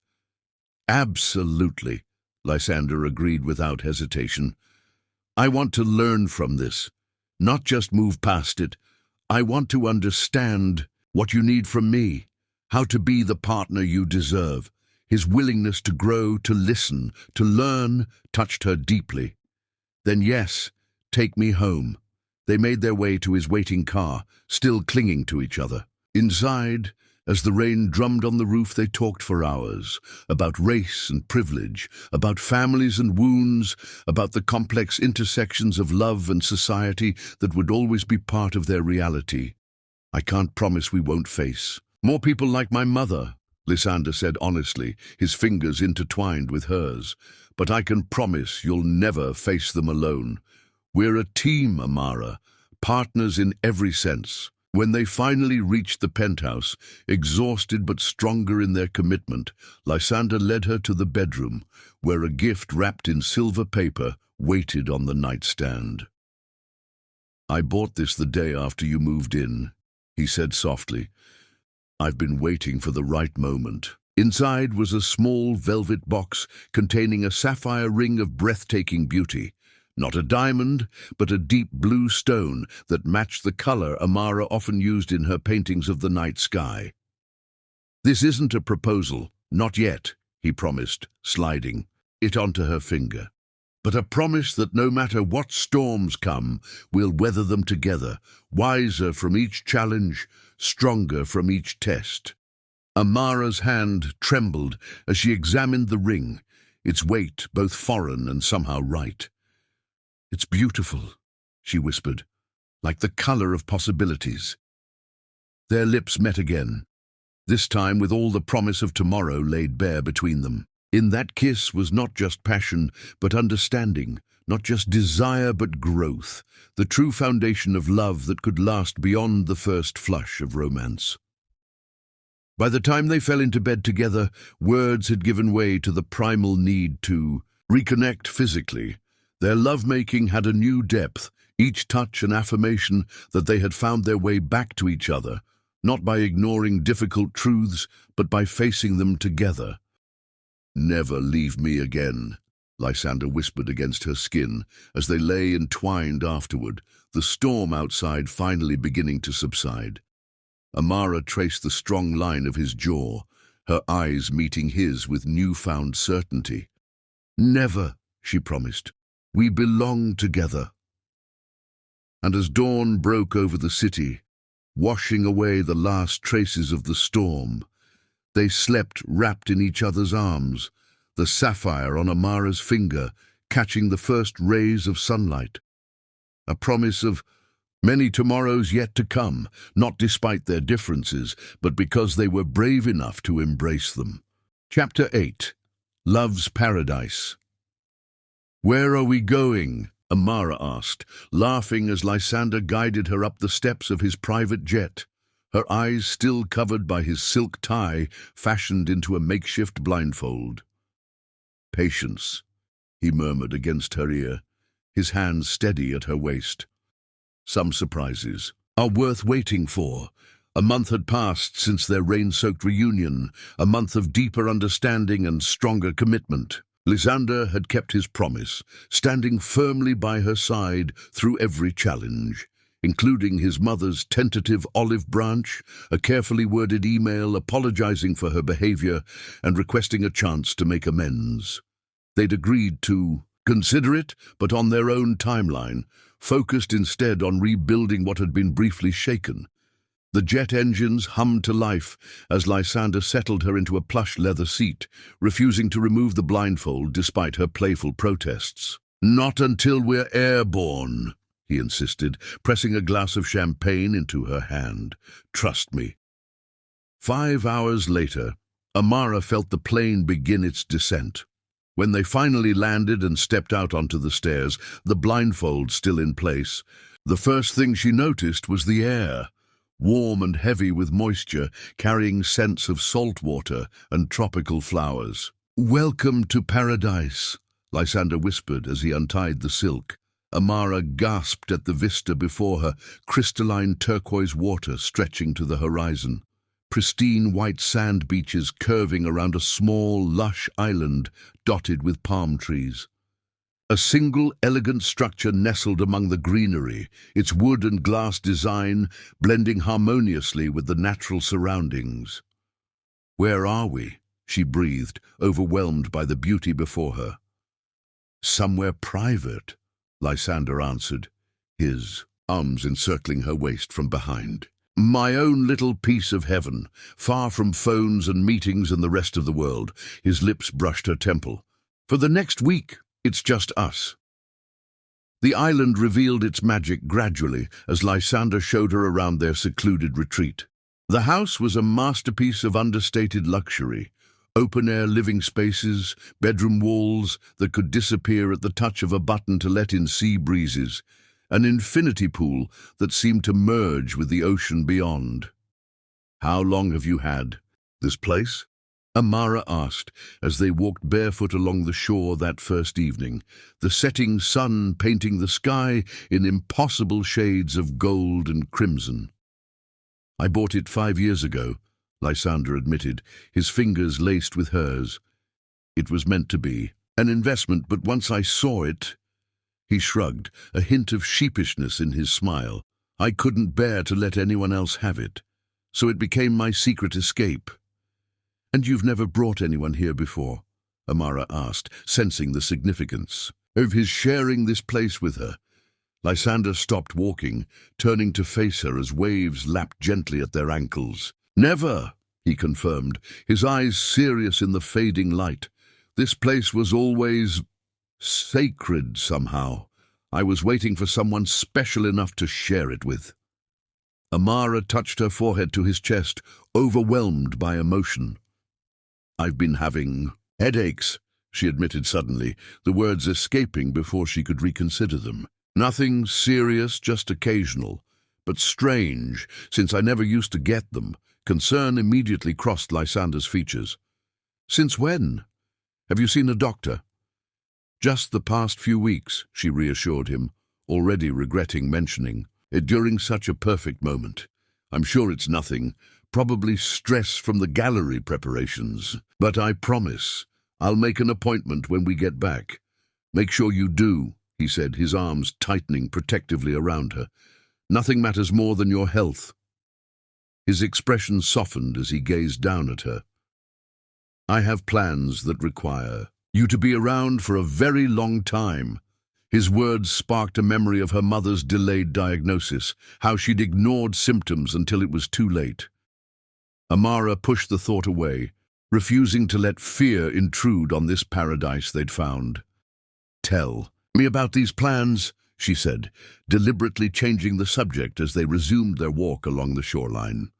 "Absolutely," Lysander agreed without hesitation. "I want to learn from this, not just move past it. I want to understand what you need from me, how to be the partner you deserve." His willingness to grow, to listen, to learn, touched her deeply. "Then yes, take me home." They made their way to his waiting car, still clinging to each other. Inside, As the rain drummed on the roof, they talked for hours, about race and privilege, about families and wounds, about the complex intersections of love and society that would always be part of their reality. "I can't promise we won't face more people like my mother," Lysander said honestly, his fingers intertwined with hers. "But I can promise you'll never face them alone. We're a team, Amara, partners in every sense." When they finally reached the penthouse, exhausted but stronger in their commitment, Lysander led her to the bedroom, where a gift wrapped in silver paper waited on the nightstand. "I bought this the day after you moved in," he said softly. "I've been waiting for the right moment." Inside was a small velvet box containing a sapphire ring of breathtaking beauty. Not a diamond, but a deep blue stone that matched the color Amara often used in her paintings of the night sky. "This isn't a proposal, not yet," he promised, sliding it onto her finger. "But a promise that no matter what storms come, we'll weather them together, wiser from each challenge, stronger from each test." Amara's hand trembled as she examined the ring, its weight both foreign and somehow right. "It's beautiful," she whispered, "like the color of possibilities." Their lips met again, this time with all the promise of tomorrow laid bare between them. In that kiss was not just passion, but understanding, not just desire, but growth, the true foundation of love that could last beyond the first flush of romance. By the time they fell into bed together, words had given way to the primal need to reconnect physically. Their lovemaking had a new depth, each touch an affirmation that they had found their way back to each other, not by ignoring difficult truths, but by facing them together. "Never leave me again," Lysander whispered against her skin as they lay entwined afterward, the storm outside finally beginning to subside. Amara traced the strong line of his jaw, her eyes meeting his with newfound certainty. "Never," she promised. "We belong together." And as dawn broke over the city, washing away the last traces of the storm, they slept wrapped in each other's arms, the sapphire on Amara's finger catching the first rays of sunlight. A promise of many tomorrows yet to come, not despite their differences, but because they were brave enough to embrace them. Chapter 8. Love's Paradise. "Where are we going?" Amara asked, laughing as Lysander guided her up the steps of his private jet, her eyes still covered by his silk tie fashioned into a makeshift blindfold. "Patience," he murmured against her ear, his hands steady at her waist. "Some surprises are worth waiting for." A month had passed since their rain-soaked reunion, a month of deeper understanding and stronger commitment. Lysander had kept his promise, standing firmly by her side through every challenge, including his mother's tentative olive branch, a carefully worded email apologizing for her behavior and requesting a chance to make amends. They'd agreed to consider it, but on their own timeline, focused instead on rebuilding what had been briefly shaken. The jet engines hummed to life as Lysander settled her into a plush leather seat, refusing to remove the blindfold despite her playful protests. "Not until we're airborne," he insisted, pressing a glass of champagne into her hand. "Trust me." 5 hours later, Amara felt the plane begin its descent. When they finally landed and stepped out onto the stairs, the blindfold still in place, the first thing she noticed was the air. Warm and heavy with moisture, carrying scents of salt water and tropical flowers. "Welcome to paradise," Lysander whispered as he untied the silk. Amara gasped at the vista before her, crystalline turquoise water stretching to the horizon. Pristine white sand beaches curving around a small, lush island dotted with palm trees. A single elegant structure nestled among the greenery, its wood and glass design blending harmoniously with the natural surroundings. "Where are we?" she breathed, overwhelmed by the beauty before her. "Somewhere private," Lysander answered, his arms encircling her waist from behind. My own little piece of heaven, far from phones and meetings and the rest of the world. His lips brushed her temple. For the next week, it's just us. The island revealed its magic gradually as Lysander showed her around their secluded retreat. The house was a masterpiece of understated luxury. Open-air living spaces, bedroom walls that could disappear at the touch of a button to let in sea breezes, an infinity pool that seemed to merge with the ocean beyond. "How long have you had this place?" Amara asked as they walked barefoot along the shore that first evening, the setting sun painting the sky in impossible shades of gold and crimson. "I bought it 5 years ago," Lysander admitted, his fingers laced with hers. "It was meant to be an investment, but once I saw it—" He shrugged, a hint of sheepishness in his smile. "I couldn't bear to let anyone else have it, so it became my secret escape." "And you've never brought anyone here before?" Amara asked, sensing the significance of his sharing this place with her. Lysander stopped walking, turning to face her as waves lapped gently at their ankles. "Never," he confirmed, his eyes serious in the fading light. "This place was always sacred somehow. I was waiting for someone special enough to share it with." Amara touched her forehead to his chest, overwhelmed by emotion. "I've been having headaches," she admitted suddenly, the words escaping before she could reconsider them. "Nothing serious, just occasional, but strange, since I never used to get them." Concern immediately crossed Lysander's features. "Since when? Have you seen a doctor?" "Just the past few weeks," she reassured him, already regretting mentioning it during such a perfect moment. "I'm sure it's nothing, probably stress from the gallery preparations. But I promise, I'll make an appointment when we get back." "Make sure you do," he said, his arms tightening protectively around her. "Nothing matters more than your health." His expression softened as he gazed down at her. "I have plans that require you to be around for a very long time." His words sparked a memory of her mother's delayed diagnosis, how she'd ignored symptoms until it was too late. Amara pushed the thought away, refusing to let fear intrude on this paradise they'd found. "Tell me about these plans," she said, deliberately changing the subject as they resumed their walk along the shoreline.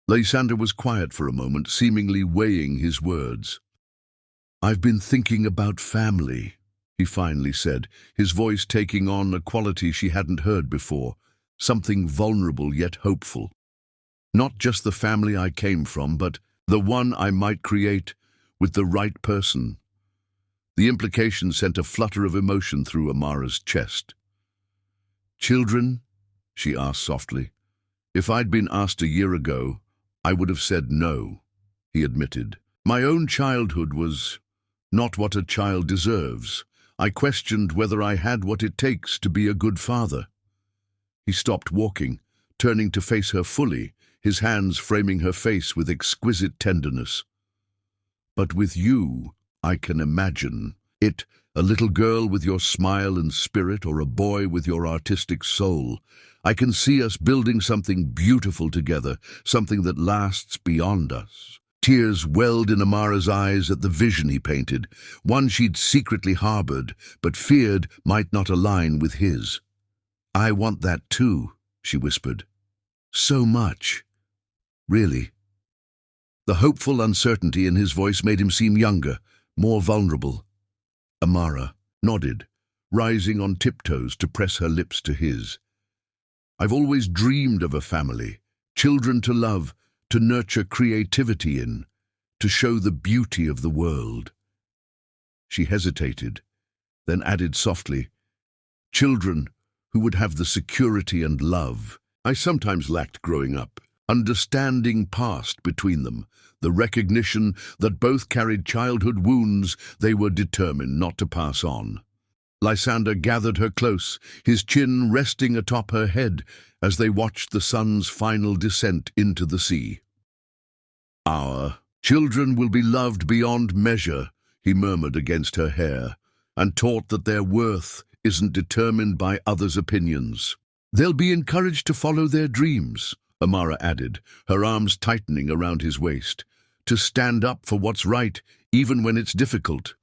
Lysander was quiet for a moment, seemingly weighing his words. "I've been thinking about family," he finally said, his voice taking on a quality she hadn't heard before, something vulnerable yet hopeful. "Not just the family I came from, but the one I might create with the right person." The implication sent a flutter of emotion through Amara's chest. "Children?" she asked softly. "If I'd been asked a year ago, I would have said no," he admitted. "My own childhood was not what a child deserves. I questioned whether I had what it takes to be a good father." He stopped walking, turning to face her fully, his hands framing her face with exquisite tenderness. "But with you, I can imagine it, a little girl with your smile and spirit, or a boy with your artistic soul. I can see us building something beautiful together, something that lasts beyond us." Tears welled in Amara's eyes at the vision he painted, one she'd secretly harbored, but feared might not align with his. "I want that too," she whispered. "So much. Really." The hopeful uncertainty in his voice made him seem younger, more vulnerable. Amara nodded, rising on tiptoes to press her lips to his. "I've always dreamed of a family, children to love, to nurture creativity in, to show the beauty of the world." She hesitated, then added softly, "Children who would have the security and love I sometimes lacked growing up. Understanding passed between them, the recognition that both carried childhood wounds they were determined not to pass on." Lysander gathered her close, his chin resting atop her head as they watched the sun's final descent into the sea. "Our children will be loved beyond measure," he murmured against her hair, "and taught that their worth isn't determined by others' opinions. They'll be encouraged to follow their dreams, Amara added, her arms tightening around his waist. To stand up for what's right, even when it's difficult.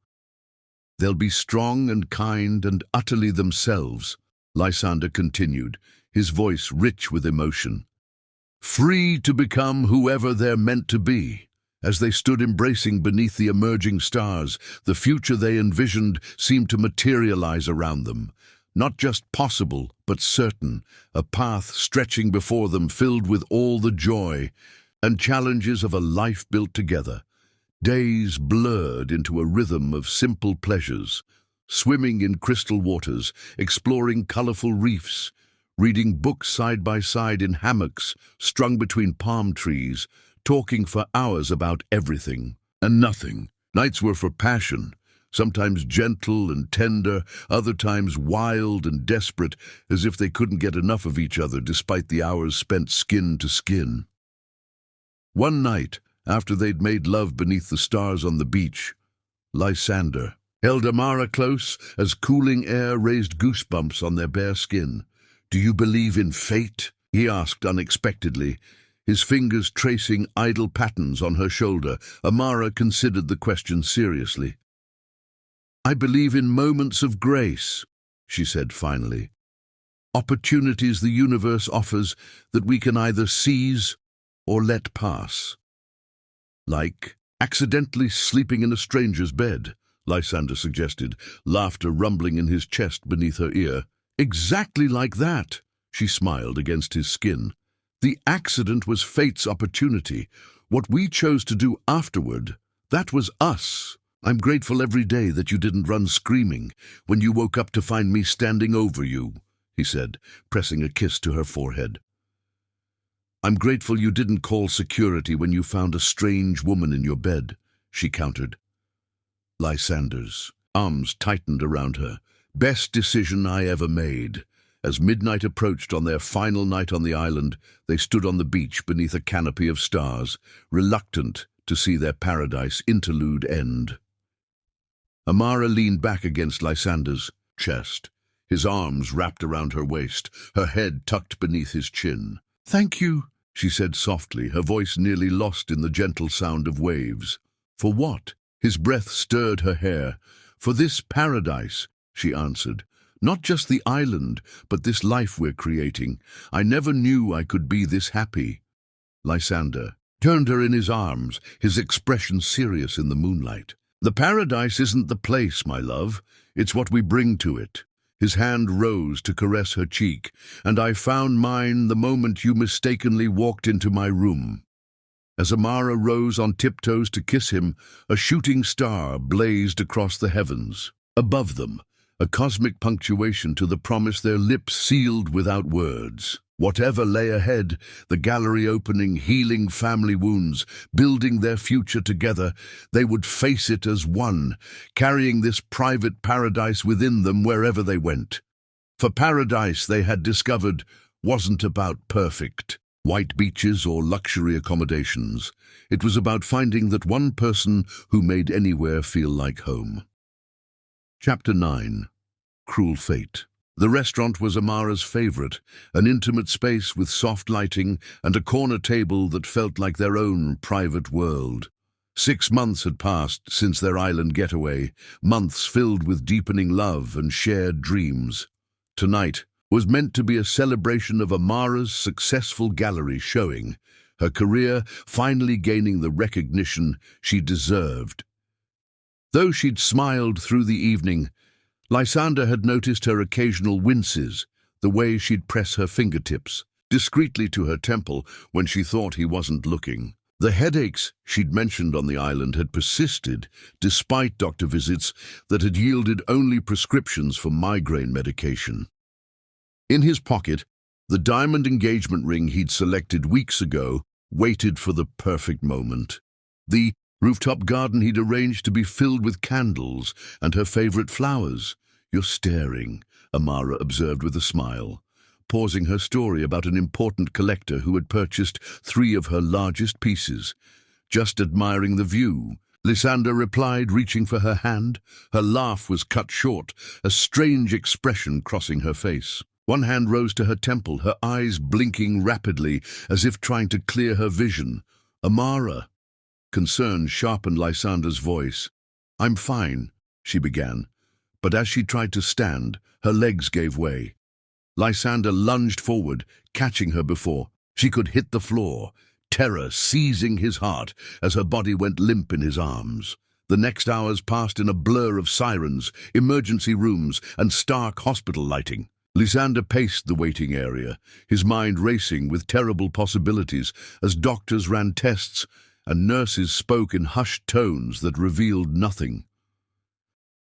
They'll be strong and kind and utterly themselves, Lysander continued, his voice rich with emotion. Free to become whoever they're meant to be. As they stood embracing beneath the emerging stars, the future they envisioned seemed to materialize around them. Not just possible, but certain, a path stretching before them filled with all the joy and challenges of a life built together. Days blurred into a rhythm of simple pleasures, swimming in crystal waters, exploring colorful reefs, reading books side by side in hammocks strung between palm trees, talking for hours about everything and nothing. Nights were for passion, sometimes gentle and tender, other times wild and desperate, as if they couldn't get enough of each other despite the hours spent skin to skin. One night, after they'd made love beneath the stars on the beach, Lysander held Amara close as cooling air raised goosebumps on their bare skin. "Do you believe in fate?" he asked unexpectedly, his fingers tracing idle patterns on her shoulder. Amara considered the question seriously. "I believe in moments of grace," she said finally. "Opportunities the universe offers that we can either seize or let pass." "Like accidentally sleeping in a stranger's bed," Lysander suggested, laughter rumbling in his chest beneath her ear. "Exactly like that," she smiled against his skin. "The accident was fate's opportunity. What we chose to do afterward, that was us. I'm grateful every day that you didn't run screaming when you woke up to find me standing over you," he said, pressing a kiss to her forehead. "I'm grateful you didn't call security when you found a strange woman in your bed," she countered. Lysander's arms tightened around her. "Best decision I ever made." As midnight approached on their final night on the island, they stood on the beach beneath a canopy of stars, reluctant to see their paradise interlude end. Amara leaned back against Lysander's chest, his arms wrapped around her waist, her head tucked beneath his chin. "Thank you," she said softly, her voice nearly lost in the gentle sound of waves. "For what?" His breath stirred her hair. "For this paradise," she answered. "Not just the island, but this life we're creating. I never knew I could be this happy." Lysander turned her in his arms, his expression serious in the moonlight. "The paradise isn't the place, my love. It's what we bring to it." His hand rose to caress her cheek, "And I found mine the moment you mistakenly walked into my room." As Amara rose on tiptoes to kiss him, a shooting star blazed across the heavens. Above them, a cosmic punctuation to the promise their lips sealed without words. Whatever lay ahead, the gallery opening, healing family wounds, building their future together, they would face it as one, carrying this private paradise within them wherever they went. For paradise, they had discovered, wasn't about perfect white beaches or luxury accommodations. It was about finding that one person who made anywhere feel like home. Chapter 9. Cruel Fate. The restaurant was Amara's favorite, an intimate space with soft lighting and a corner table that felt like their own private world. 6 months had passed since their island getaway, months filled with deepening love and shared dreams. Tonight was meant to be a celebration of Amara's successful gallery showing, her career finally gaining the recognition she deserved. Though she'd smiled through the evening, Lysander had noticed her occasional winces, the way she'd press her fingertips discreetly to her temple when she thought he wasn't looking. The headaches she'd mentioned on the island had persisted, despite doctor visits that had yielded only prescriptions for migraine medication. In his pocket, the diamond engagement ring he'd selected weeks ago waited for the perfect moment. The rooftop garden he'd arranged to be filled with candles and her favorite flowers. "You're staring," Amara observed with a smile, pausing her story about an important collector who had purchased 3 of her largest pieces. "Just admiring the view," Lysander replied, reaching for her hand. Her laugh was cut short, a strange expression crossing her face. One hand rose to her temple, her eyes blinking rapidly as if trying to clear her vision. "Amara." Concern sharpened Lysander's voice. "I'm fine," she began, but as she tried to stand, her legs gave way. Lysander lunged forward, catching her before she could hit the floor, terror seizing his heart as her body went limp in his arms. The next hours passed in a blur of sirens, emergency rooms, and stark hospital lighting. Lysander paced the waiting area, his mind racing with terrible possibilities as doctors ran tests and nurses spoke in hushed tones that revealed nothing.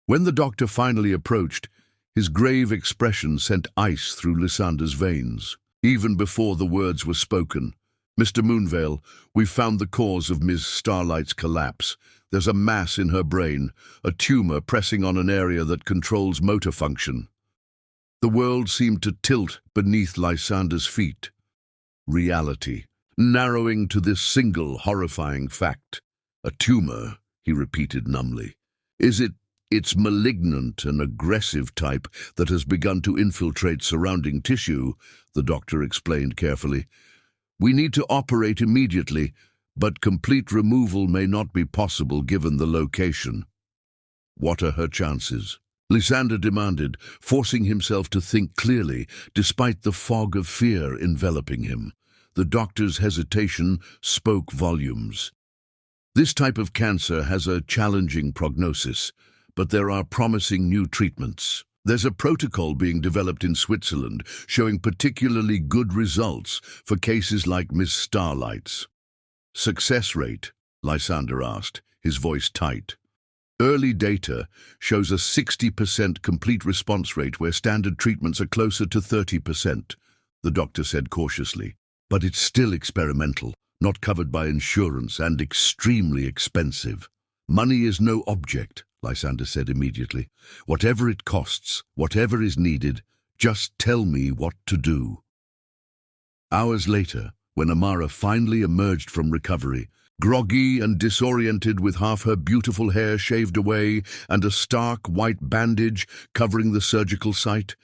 When the doctor finally approached, his grave expression sent ice through Lysander's veins. Even before the words were spoken, "Mr. Moonvale, we've found the cause of Ms. Starlight's collapse. There's a mass in her brain, a tumor pressing on an area that controls motor function." The world seemed to tilt beneath Lysander's feet. Reality, narrowing to this single horrifying fact. "A tumor," he repeated numbly. It's malignant and aggressive type that has begun to infiltrate surrounding tissue," the doctor explained carefully. "We need to operate immediately, but complete removal may not be possible given the location." "What are her chances?" Lysander demanded, forcing himself to think clearly, despite the fog of fear enveloping him. The doctor's hesitation spoke volumes. "This type of cancer has a challenging prognosis, but there are promising new treatments. There's a protocol being developed in Switzerland showing particularly good results for cases like Miss Starlight's." "Success rate?" Lysander asked, his voice tight. "Early data shows a 60% complete response rate where standard treatments are closer to 30%, the doctor said cautiously. "But it's still experimental, not covered by insurance, and extremely expensive." "Money is no object," Lysander said immediately. "Whatever it costs, whatever is needed, just tell me what to do." Hours later, when Amara finally emerged from recovery, groggy and disoriented with half her beautiful hair shaved away and a stark white bandage covering the surgical site,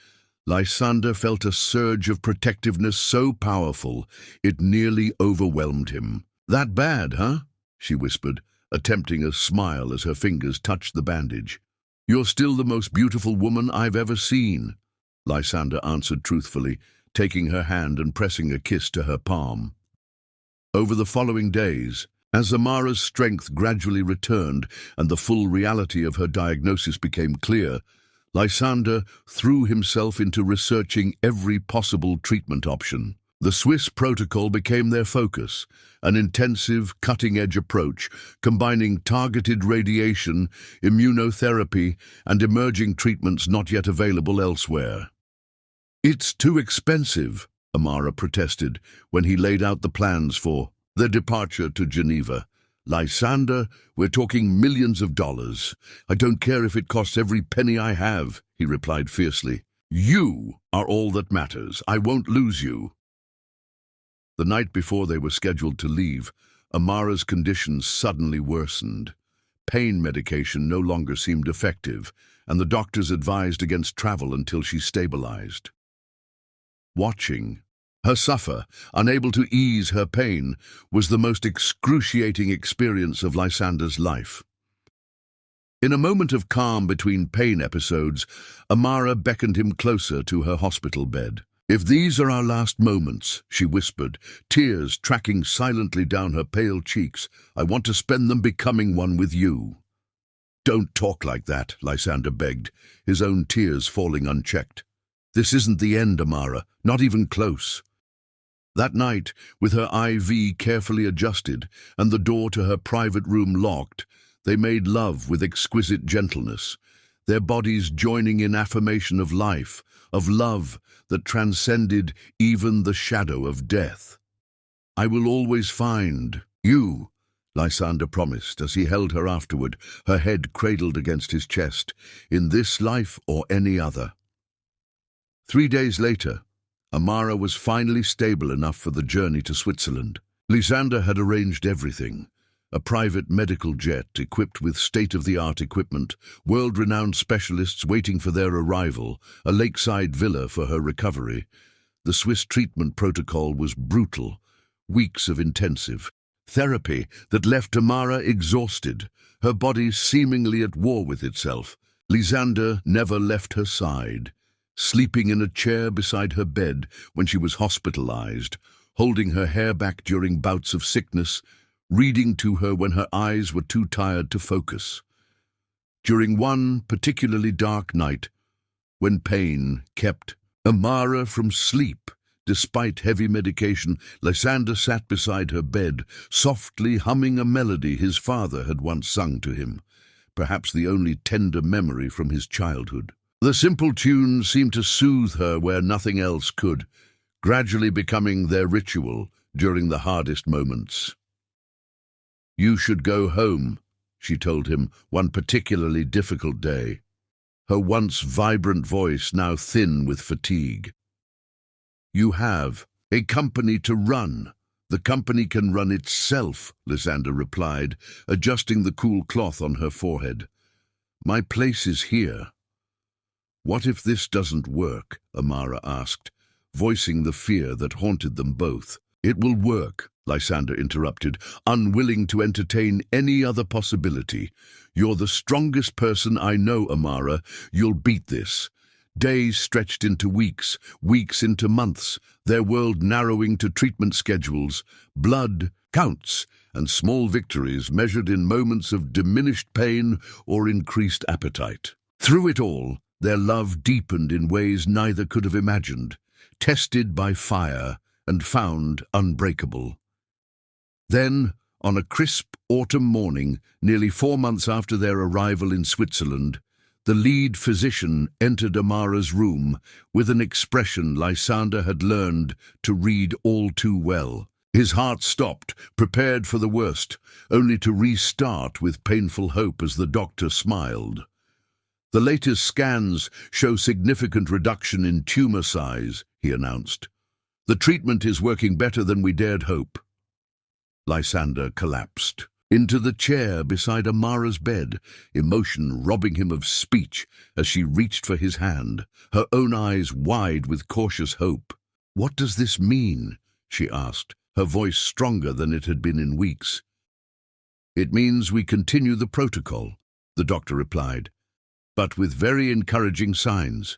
Lysander felt a surge of protectiveness so powerful it nearly overwhelmed him. "That bad, huh?" she whispered, attempting a smile as her fingers touched the bandage. "You're still the most beautiful woman I've ever seen," Lysander answered truthfully, taking her hand and pressing a kiss to her palm. Over the following days, as Amara's strength gradually returned and the full reality of her diagnosis became clear, Lysander threw himself into researching every possible treatment option. The Swiss protocol became their focus, an intensive, cutting-edge approach combining targeted radiation, immunotherapy, and emerging treatments not yet available elsewhere. "It's too expensive," Amara protested when he laid out the plans for their departure to Geneva. "Lysander, we're talking millions of dollars. I don't care if it costs every penny I have," he replied fiercely. "You are all that matters. I won't lose you." The night before they were scheduled to leave, Amara's condition suddenly worsened. Pain medication no longer seemed effective, and the doctors advised against travel until she stabilized. Watching her suffer, unable to ease her pain, was the most excruciating experience of Lysander's life. In a moment of calm between pain episodes, Amara beckoned him closer to her hospital bed. "If these are our last moments," she whispered, tears tracking silently down her pale cheeks, "I want to spend them becoming one with you." "Don't talk like that," Lysander begged, his own tears falling unchecked. "This isn't the end, Amara, not even close." That night, with her IV carefully adjusted and the door to her private room locked, they made love with exquisite gentleness, their bodies joining in affirmation of life, of love that transcended even the shadow of death. "I will always find you," Lysander promised as he held her afterward, her head cradled against his chest, "in this life or any other." 3 days later, Amara was finally stable enough for the journey to Switzerland. Lysander had arranged everything. a private medical jet equipped with state-of-the-art equipment, world-renowned specialists waiting for their arrival, a lakeside villa for her recovery. The Swiss treatment protocol was brutal, weeks of intensive therapy that left Amara exhausted, her body seemingly at war with itself. Lysander never left her side, sleeping in a chair beside her bed when she was hospitalized, holding her hair back during bouts of sickness, reading to her when her eyes were too tired to focus. During one particularly dark night, when pain kept Amara from sleep, despite heavy medication, Lysander sat beside her bed, softly humming a melody his father had once sung to him, perhaps the only tender memory from his childhood. The simple tune seemed to soothe her where nothing else could, gradually becoming their ritual during the hardest moments. "You should go home," she told him one particularly difficult day, her once vibrant voice now thin with fatigue. "You have a company to run. The company can run itself," Lysander replied, adjusting the cool cloth on her forehead. "My place is here." "What if this doesn't work?" Amara asked, voicing the fear that haunted them both. "It will work," Lysander interrupted, unwilling to entertain any other possibility. "You're the strongest person I know, Amara. You'll beat this." Days stretched into weeks, weeks into months, their world narrowing to treatment schedules, blood counts, and small victories measured in moments of diminished pain or increased appetite. Through it all, their love deepened in ways neither could have imagined, tested by fire and found unbreakable. Then, on a crisp autumn morning, nearly 4 months after their arrival in Switzerland, the lead physician entered Amara's room with an expression Lysander had learned to read all too well. His heart stopped, prepared for the worst, only to restart with painful hope as the doctor smiled. "The latest scans show significant reduction in tumor size," he announced. "The treatment is working better than we dared hope." Lysander collapsed into the chair beside Amara's bed, emotion robbing him of speech as she reached for his hand, her own eyes wide with cautious hope. "What does this mean?" she asked, her voice stronger than it had been in weeks. "It means we continue the protocol," the doctor replied, "but with very encouraging signs.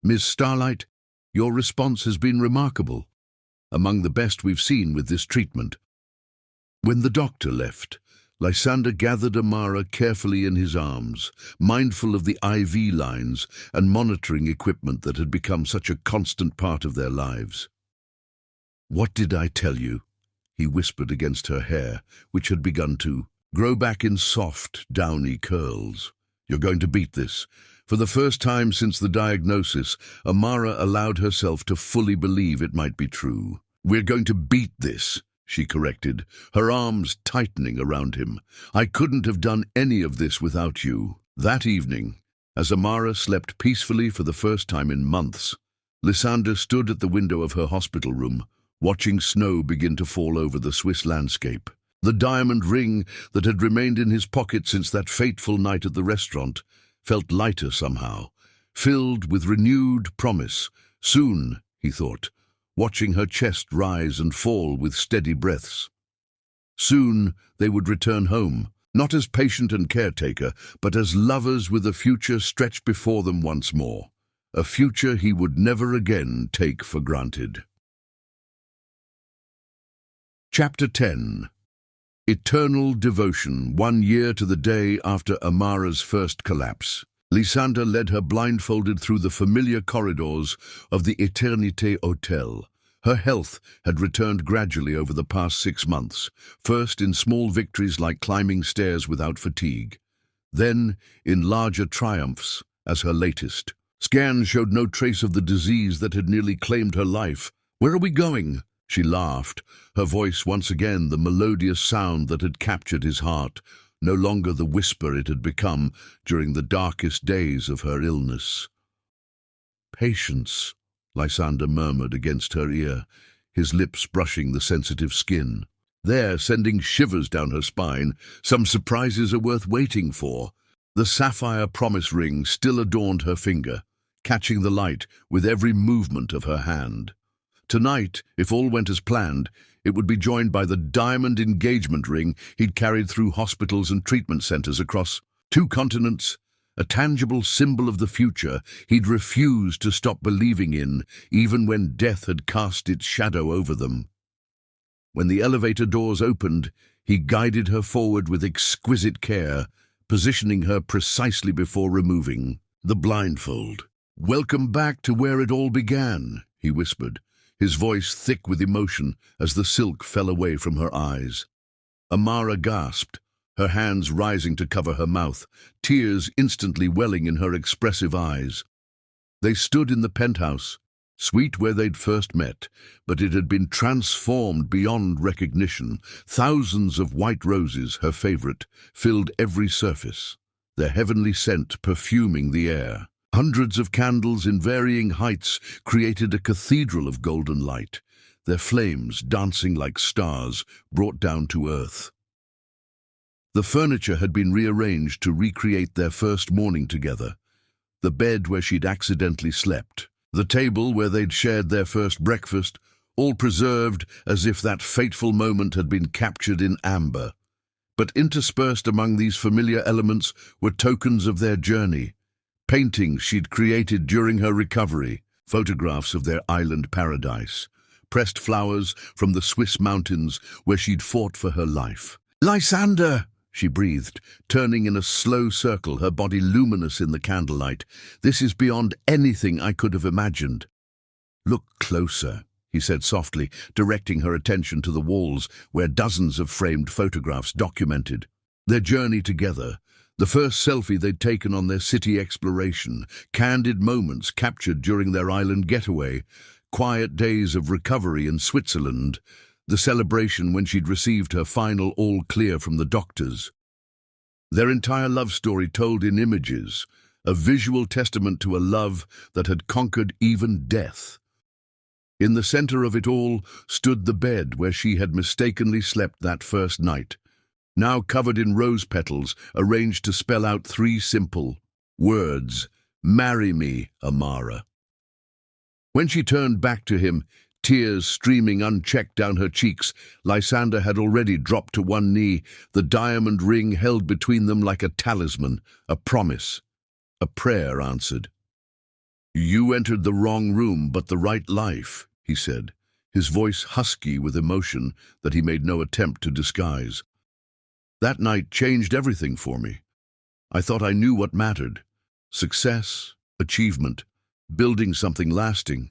Miss Starlight, your response has been remarkable, among the best we've seen with this treatment." When the doctor left, Lysander gathered Amara carefully in his arms, mindful of the IV lines and monitoring equipment that had become such a constant part of their lives. "What did I tell you?" he whispered against her hair, which had begun to grow back in soft, downy curls. "You're going to beat this." For the first time since the diagnosis, Amara allowed herself to fully believe it might be true. "We're going to beat this," she corrected, her arms tightening around him. "I couldn't have done any of this without you." That evening, as Amara slept peacefully for the first time in months, Lysander stood at the window of her hospital room, watching snow begin to fall over the Swiss landscape. The diamond ring that had remained in his pocket since that fateful night at the restaurant felt lighter somehow, filled with renewed promise. Soon, he thought, watching her chest rise and fall with steady breaths. Soon they would return home, not as patient and caretaker, but as lovers with a future stretched before them once more, a future he would never again take for granted. Chapter 10. Eternal Devotion. 1 year to the day after Amara's first collapse, Lysander led her blindfolded through the familiar corridors of the Eternité Hotel. Her health had returned gradually over the past 6 months, first in small victories like climbing stairs without fatigue, then in larger triumphs as her latest. Scans showed no trace of the disease that had nearly claimed her life. "Where are we going?" She laughed, her voice once again the melodious sound that had captured his heart, no longer the whisper it had become during the darkest days of her illness. "Patience," Lysander murmured against her ear, his lips brushing the sensitive skin. There, sending shivers down her spine, some surprises are worth waiting for. The sapphire promise ring still adorned her finger, catching the light with every movement of her hand. Tonight, if all went as planned, it would be joined by the diamond engagement ring he'd carried through hospitals and treatment centers across 2 continents, a tangible symbol of the future he'd refused to stop believing in, even when death had cast its shadow over them. When the elevator doors opened, he guided her forward with exquisite care, positioning her precisely before removing the blindfold. "Welcome back to where it all began," he whispered, his voice thick with emotion as the silk fell away from her eyes. Amara gasped, her hands rising to cover her mouth, tears instantly welling in her expressive eyes. They stood in the penthouse, sweet where they'd first met, but it had been transformed beyond recognition. Thousands of white roses, her favorite, filled every surface, their heavenly scent perfuming the air. Hundreds of candles in varying heights created a cathedral of golden light, their flames dancing like stars brought down to earth. The furniture had been rearranged to recreate their first morning together. The bed where she'd accidentally slept, the table where they'd shared their first breakfast, all preserved as if that fateful moment had been captured in amber. But interspersed among these familiar elements were tokens of their journey, paintings she'd created during her recovery, photographs of their island paradise, pressed flowers from the Swiss mountains where she'd fought for her life. "Lysander!" she breathed, turning in a slow circle, her body luminous in the candlelight. "This is beyond anything I could have imagined." "Look closer," he said softly, directing her attention to the walls where dozens of framed photographs documented their journey together, the first selfie they'd taken on their city exploration, candid moments captured during their island getaway, quiet days of recovery in Switzerland, the celebration when she'd received her final all clear from the doctors. Their entire love story told in images, a visual testament to a love that had conquered even death. In the center of it all stood the bed where she had mistakenly slept that first night, now covered in rose petals arranged to spell out 3 simple words: "Marry me, Amara." When she turned back to him, tears streaming unchecked down her cheeks, Lysander had already dropped to one knee, the diamond ring held between them like a talisman, a promise, a prayer answered. "You entered the wrong room, but the right life," he said, his voice husky with emotion that he made no attempt to disguise. "That night changed everything for me. I thought I knew what mattered: success, achievement, building something lasting.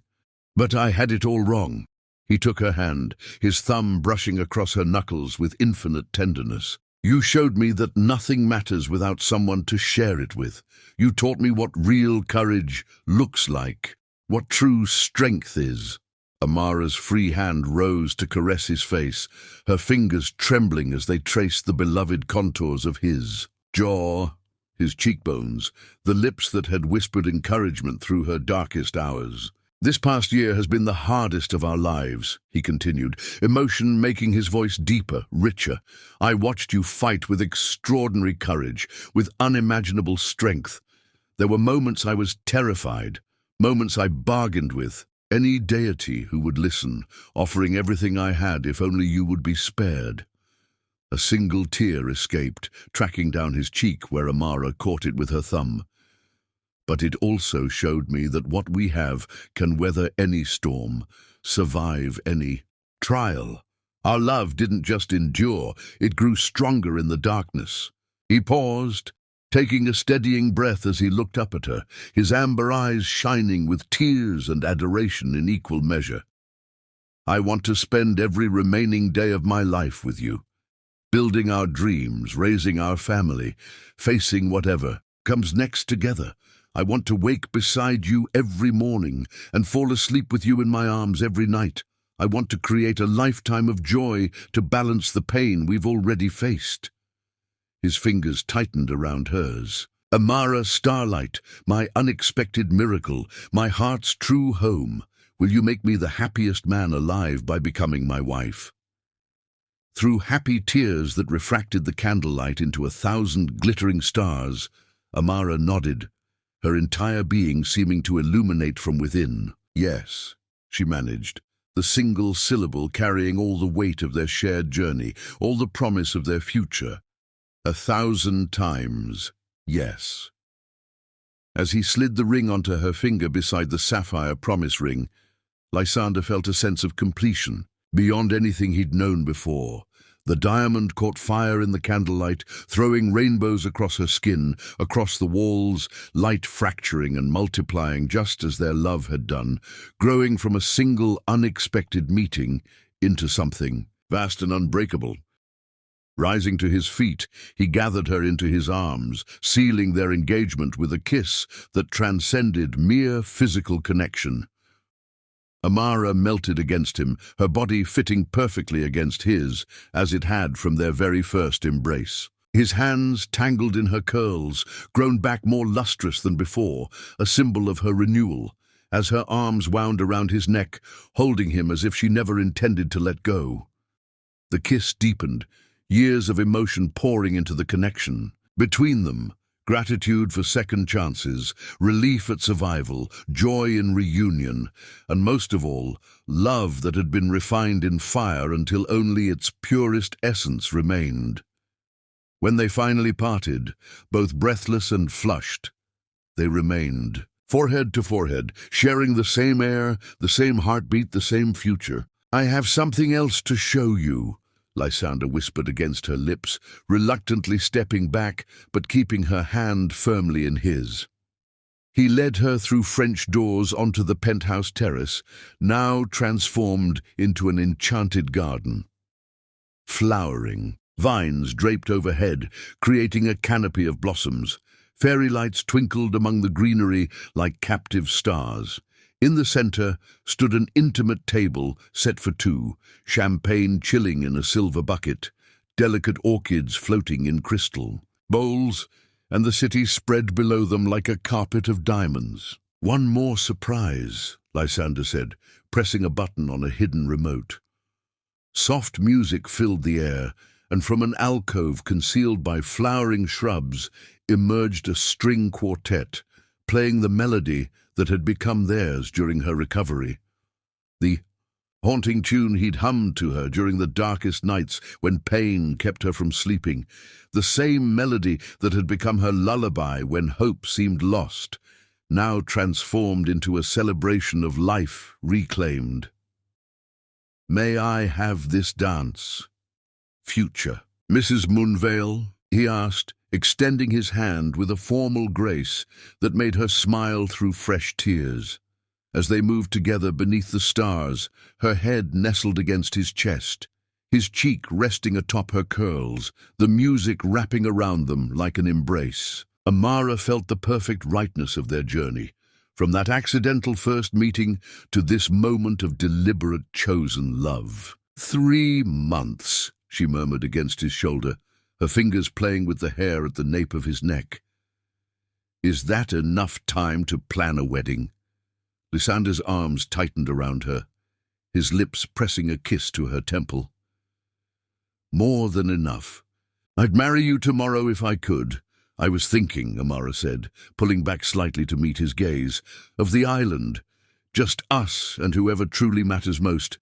But I had it all wrong." He took her hand, his thumb brushing across her knuckles with infinite tenderness. "You showed me that nothing matters without someone to share it with. You taught me what real courage looks like, what true strength is." Amara's free hand rose to caress his face, her fingers trembling as they traced the beloved contours of his jaw, his cheekbones, the lips that had whispered encouragement through her darkest hours. "This past year has been the hardest of our lives," he continued, emotion making his voice deeper, richer. "I watched you fight with extraordinary courage, with unimaginable strength. There were moments I was terrified, moments I bargained with any deity who would listen, offering everything I had if only you would be spared." A single tear escaped, tracking down his cheek where Amara caught it with her thumb. "But it also showed me that what we have can weather any storm, survive any trial. Our love didn't just endure, it grew stronger in the darkness." He paused, taking a steadying breath as he looked up at her, his amber eyes shining with tears and adoration in equal measure. "I want to spend every remaining day of my life with you, building our dreams, raising our family, facing whatever comes next together. I want to wake beside you every morning and fall asleep with you in my arms every night. I want to create a lifetime of joy to balance the pain we've already faced." His fingers tightened around hers. "Amara Starlight, my unexpected miracle, my heart's true home, will you make me the happiest man alive by becoming my wife?" Through happy tears that refracted the candlelight into 1,000 glittering stars, Amara nodded, her entire being seeming to illuminate from within. "Yes," she managed, the single syllable carrying all the weight of their shared journey, all the promise of their future. 1,000 times, yes. As he slid the ring onto her finger beside the sapphire promise ring, Lysander felt a sense of completion, beyond anything he'd known before. The diamond caught fire in the candlelight, throwing rainbows across her skin, across the walls, light fracturing and multiplying just as their love had done, growing from a single unexpected meeting into something vast and unbreakable. Rising to his feet, he gathered her into his arms, sealing their engagement with a kiss that transcended mere physical connection. Amara melted against him, her body fitting perfectly against his, as it had from their very first embrace. His hands tangled in her curls, grown back more lustrous than before, a symbol of her renewal, as her arms wound around his neck, holding him as if she never intended to let go. The kiss deepened, years of emotion pouring into the connection. Between them, gratitude for second chances, relief at survival, joy in reunion, and most of all, love that had been refined in fire until only its purest essence remained. When they finally parted, both breathless and flushed, they remained, forehead to forehead, sharing the same air, the same heartbeat, the same future. "I have something else to show you," Lysander whispered against her lips, reluctantly stepping back, but keeping her hand firmly in his. He led her through French doors onto the penthouse terrace, now transformed into an enchanted garden. Flowering, vines draped overhead, creating a canopy of blossoms. Fairy lights twinkled among the greenery like captive stars. In the center stood an intimate table set for two, champagne chilling in a silver bucket, delicate orchids floating in crystal bowls, and the city spread below them like a carpet of diamonds. "One more surprise," Lysander said, pressing a button on a hidden remote. Soft music filled the air, and from an alcove concealed by flowering shrubs emerged a string quartet, playing the melody that had become theirs during her recovery. The haunting tune he'd hummed to her during the darkest nights when pain kept her from sleeping, the same melody that had become her lullaby when hope seemed lost, now transformed into a celebration of life reclaimed. "May I have this dance, future Mrs. Moonvale?" he asked, extending his hand with a formal grace that made her smile through fresh tears. As they moved together beneath the stars, her head nestled against his chest, his cheek resting atop her curls, the music wrapping around them like an embrace. Amara felt the perfect rightness of their journey, from that accidental first meeting to this moment of deliberate chosen love. 3 months, she murmured against his shoulder, her fingers playing with the hair at the nape of his neck. "Is that enough time to plan a wedding?" Lysander's arms tightened around her, his lips pressing a kiss to her temple. "More than enough. I'd marry you tomorrow if I could. I was thinking," Amara said, pulling back slightly to meet his gaze, "of the island, just us and whoever truly matters most,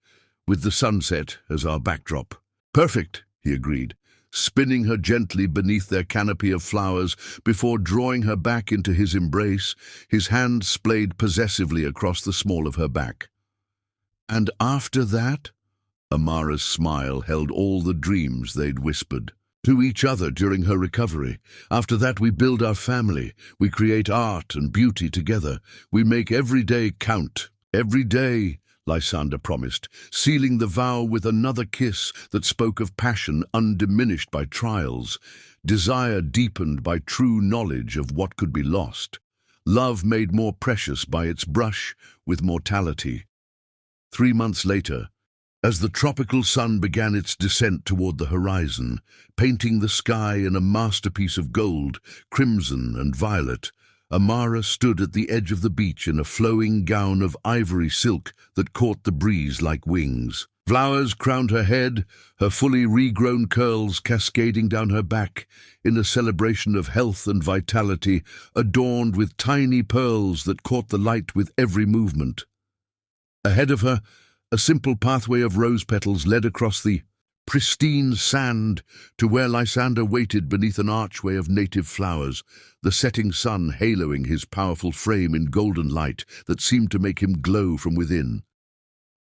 with the sunset as our backdrop." "Perfect," he agreed, spinning her gently beneath their canopy of flowers before drawing her back into his embrace, his hand splayed possessively across the small of her back. "And after that?" Amara's smile held all the dreams they'd whispered to each other during her recovery. "After that we build our family, we create art and beauty together, we make every day count." "Every day," Lysander promised, sealing the vow with another kiss that spoke of passion undiminished by trials, desire deepened by true knowledge of what could be lost, love made more precious by its brush with mortality. 3 months later, as the tropical sun began its descent toward the horizon, painting the sky in a masterpiece of gold, crimson, and violet, Amara stood at the edge of the beach in a flowing gown of ivory silk that caught the breeze like wings. Flowers crowned her head, her fully regrown curls cascading down her back in a celebration of health and vitality, adorned with tiny pearls that caught the light with every movement. Ahead of her, a simple pathway of rose petals led across the pristine sand to where Lysander waited beneath an archway of native flowers, the setting sun haloing his powerful frame in golden light that seemed to make him glow from within.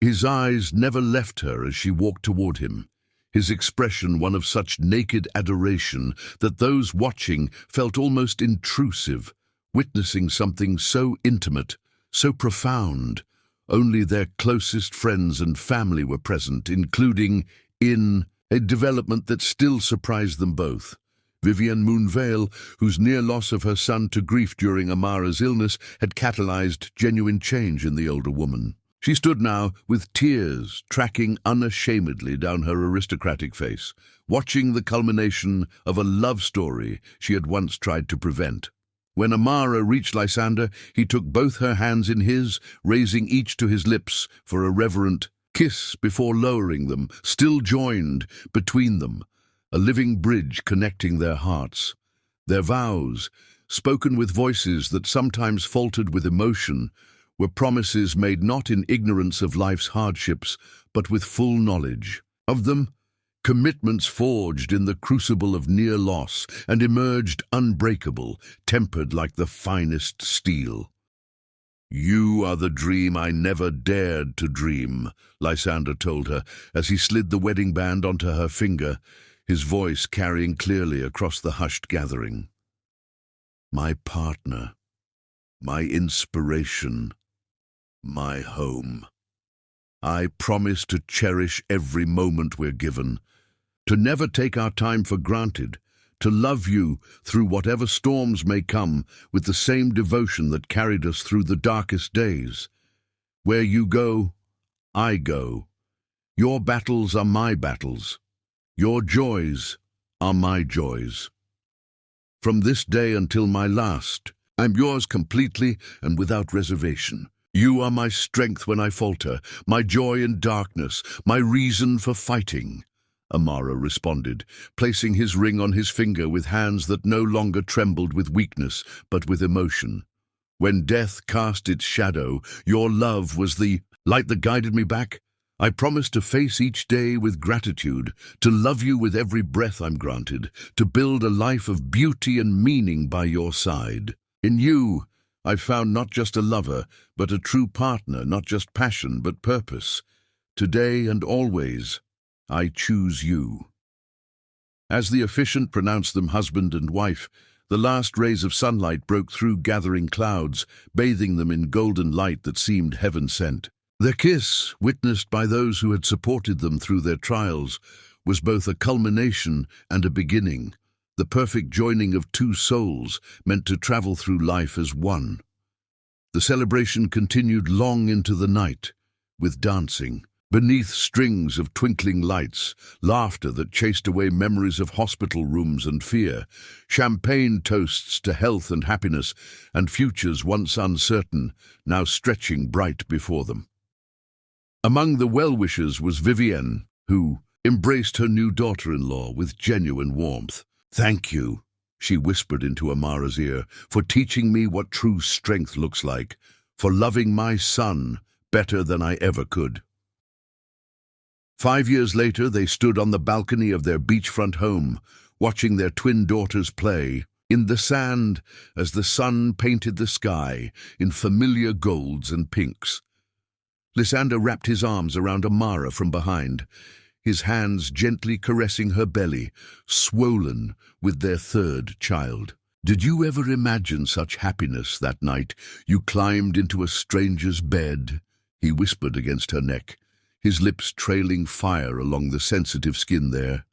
His eyes never left her as she walked toward him, his expression one of such naked adoration that those watching felt almost intrusive, witnessing something so intimate, so profound. Only their closest friends and family were present, including, in a development that still surprised them both, Vivienne Moonvale, whose near loss of her son to grief during Amara's illness had catalyzed genuine change in the older woman. She stood now with tears tracking unashamedly down her aristocratic face, watching the culmination of a love story she had once tried to prevent. When Amara reached Lysander, he took both her hands in his, raising each to his lips for a reverent kiss before lowering them, still joined between them, a living bridge connecting their hearts. Their vows, spoken with voices that sometimes faltered with emotion, were promises made not in ignorance of life's hardships, but with full knowledge of them, commitments forged in the crucible of near loss and emerged unbreakable, tempered like the finest steel. "You are the dream I never dared to dream," Lysander told her as he slid the wedding band onto her finger, his voice carrying clearly across the hushed gathering. "My partner, my inspiration, my home. I promise to cherish every moment we're given, to never take our time for granted, to love you through whatever storms may come with the same devotion that carried us through the darkest days. Where you go, I go. Your battles are my battles. Your joys are my joys. From this day until my last, I'm yours completely and without reservation. You are my strength when I falter, my joy in darkness, my reason for fighting," Amara responded, placing his ring on his finger with hands that no longer trembled with weakness, but with emotion. "When death cast its shadow, your love was the light that guided me back. I promise to face each day with gratitude, to love you with every breath I'm granted, to build a life of beauty and meaning by your side. In you, I've found not just a lover, but a true partner, not just passion, but purpose. Today and always, I choose you." As the officiant pronounced them husband and wife, the last rays of sunlight broke through gathering clouds, bathing them in golden light that seemed heaven-sent. Their kiss, witnessed by those who had supported them through their trials, was both a culmination and a beginning, the perfect joining of two souls meant to travel through life as one. The celebration continued long into the night, with dancing, beneath strings of twinkling lights, laughter that chased away memories of hospital rooms and fear, champagne toasts to health and happiness, and futures once uncertain, now stretching bright before them. Among the well-wishers was Vivienne, who embraced her new daughter-in-law with genuine warmth. "Thank you," she whispered into Amara's ear, "for teaching me what true strength looks like, for loving my son better than I ever could." 5 years later, they stood on the balcony of their beachfront home, watching their twin daughters play in the sand as the sun painted the sky in familiar golds and pinks. Lysander wrapped his arms around Amara from behind, his hands gently caressing her belly, swollen with their third child. "Did you ever imagine such happiness that night you climbed into a stranger's bed?" he whispered against her neck, his lips trailing fire along the sensitive skin there.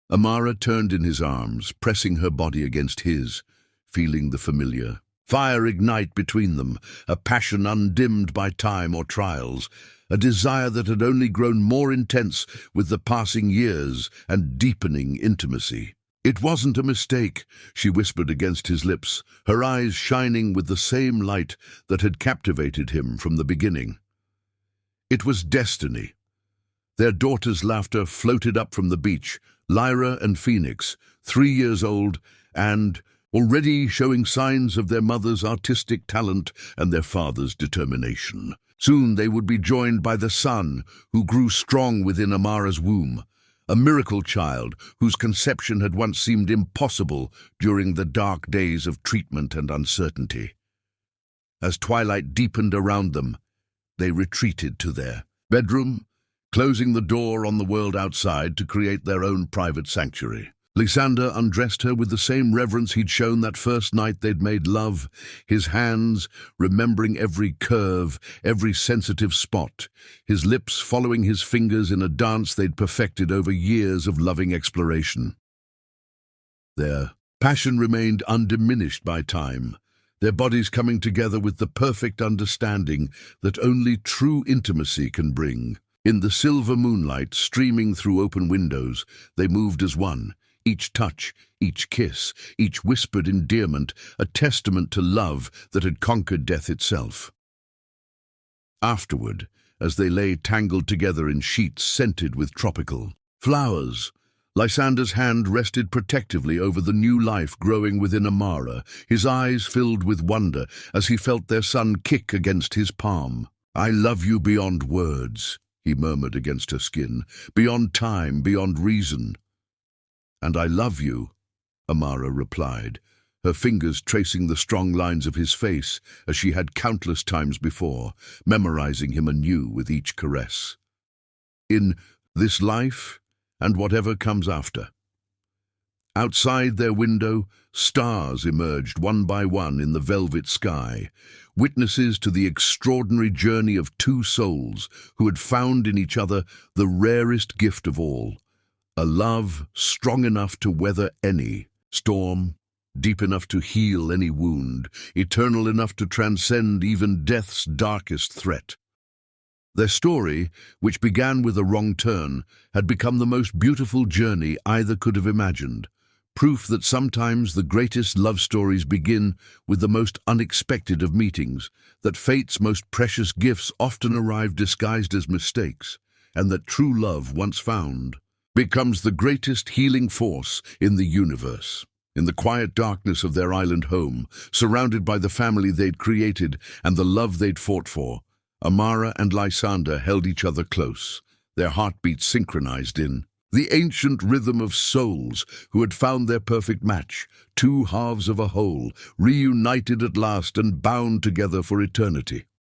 Amara turned in his arms, pressing her body against his, feeling the familiar fire ignite between them, a passion undimmed by time or trials, a desire that had only grown more intense with the passing years and deepening intimacy. "It wasn't a mistake," she whispered against his lips, her eyes shining with the same light that had captivated him from the beginning. "It was destiny. Their daughter's laughter floated up from the beach, Lyra and Phoenix, 3 years old, and already showing signs of their mother's artistic talent and their father's determination. Soon they would be joined by the son, who grew strong within Amara's womb, a miracle child whose conception had once seemed impossible during the dark days of treatment and uncertainty. As twilight deepened around them, they retreated to their bedroom, closing the door on the world outside to create their own private sanctuary. Lysander undressed her with the same reverence he'd shown that first night they'd made love, his hands remembering every curve, every sensitive spot, his lips following his fingers in a dance they'd perfected over years of loving exploration. Their passion remained undiminished by time, their bodies coming together with the perfect understanding that only true intimacy can bring. In the silver moonlight streaming through open windows, they moved as one. Each touch, each kiss, each whispered endearment, a testament to love that had conquered death itself. Afterward, as they lay tangled together in sheets scented with tropical flowers, Lysander's hand rested protectively over the new life growing within Amara, his eyes filled with wonder as he felt their son kick against his palm. "I love you beyond words," he murmured against her skin, "beyond time, beyond reason." "And I love you," Amara replied, her fingers tracing the strong lines of his face as she had countless times before, memorizing him anew with each caress. "In this life and whatever comes after." Outside their window, stars emerged one by one in the velvet sky, witnesses to the extraordinary journey of two souls who had found in each other the rarest gift of all. A love strong enough to weather any storm, deep enough to heal any wound, eternal enough to transcend even death's darkest threat. Their story, which began with a wrong turn, had become the most beautiful journey either could have imagined, proof that sometimes the greatest love stories begin with the most unexpected of meetings, that fate's most precious gifts often arrive disguised as mistakes, and that true love, once found, becomes the greatest healing force in the universe. In the quiet darkness of their island home, surrounded by the family they'd created and the love they'd fought for, Amara and Lysander held each other close, their heartbeats synchronized in the ancient rhythm of souls who had found their perfect match, two halves of a whole, reunited at last and bound together for eternity.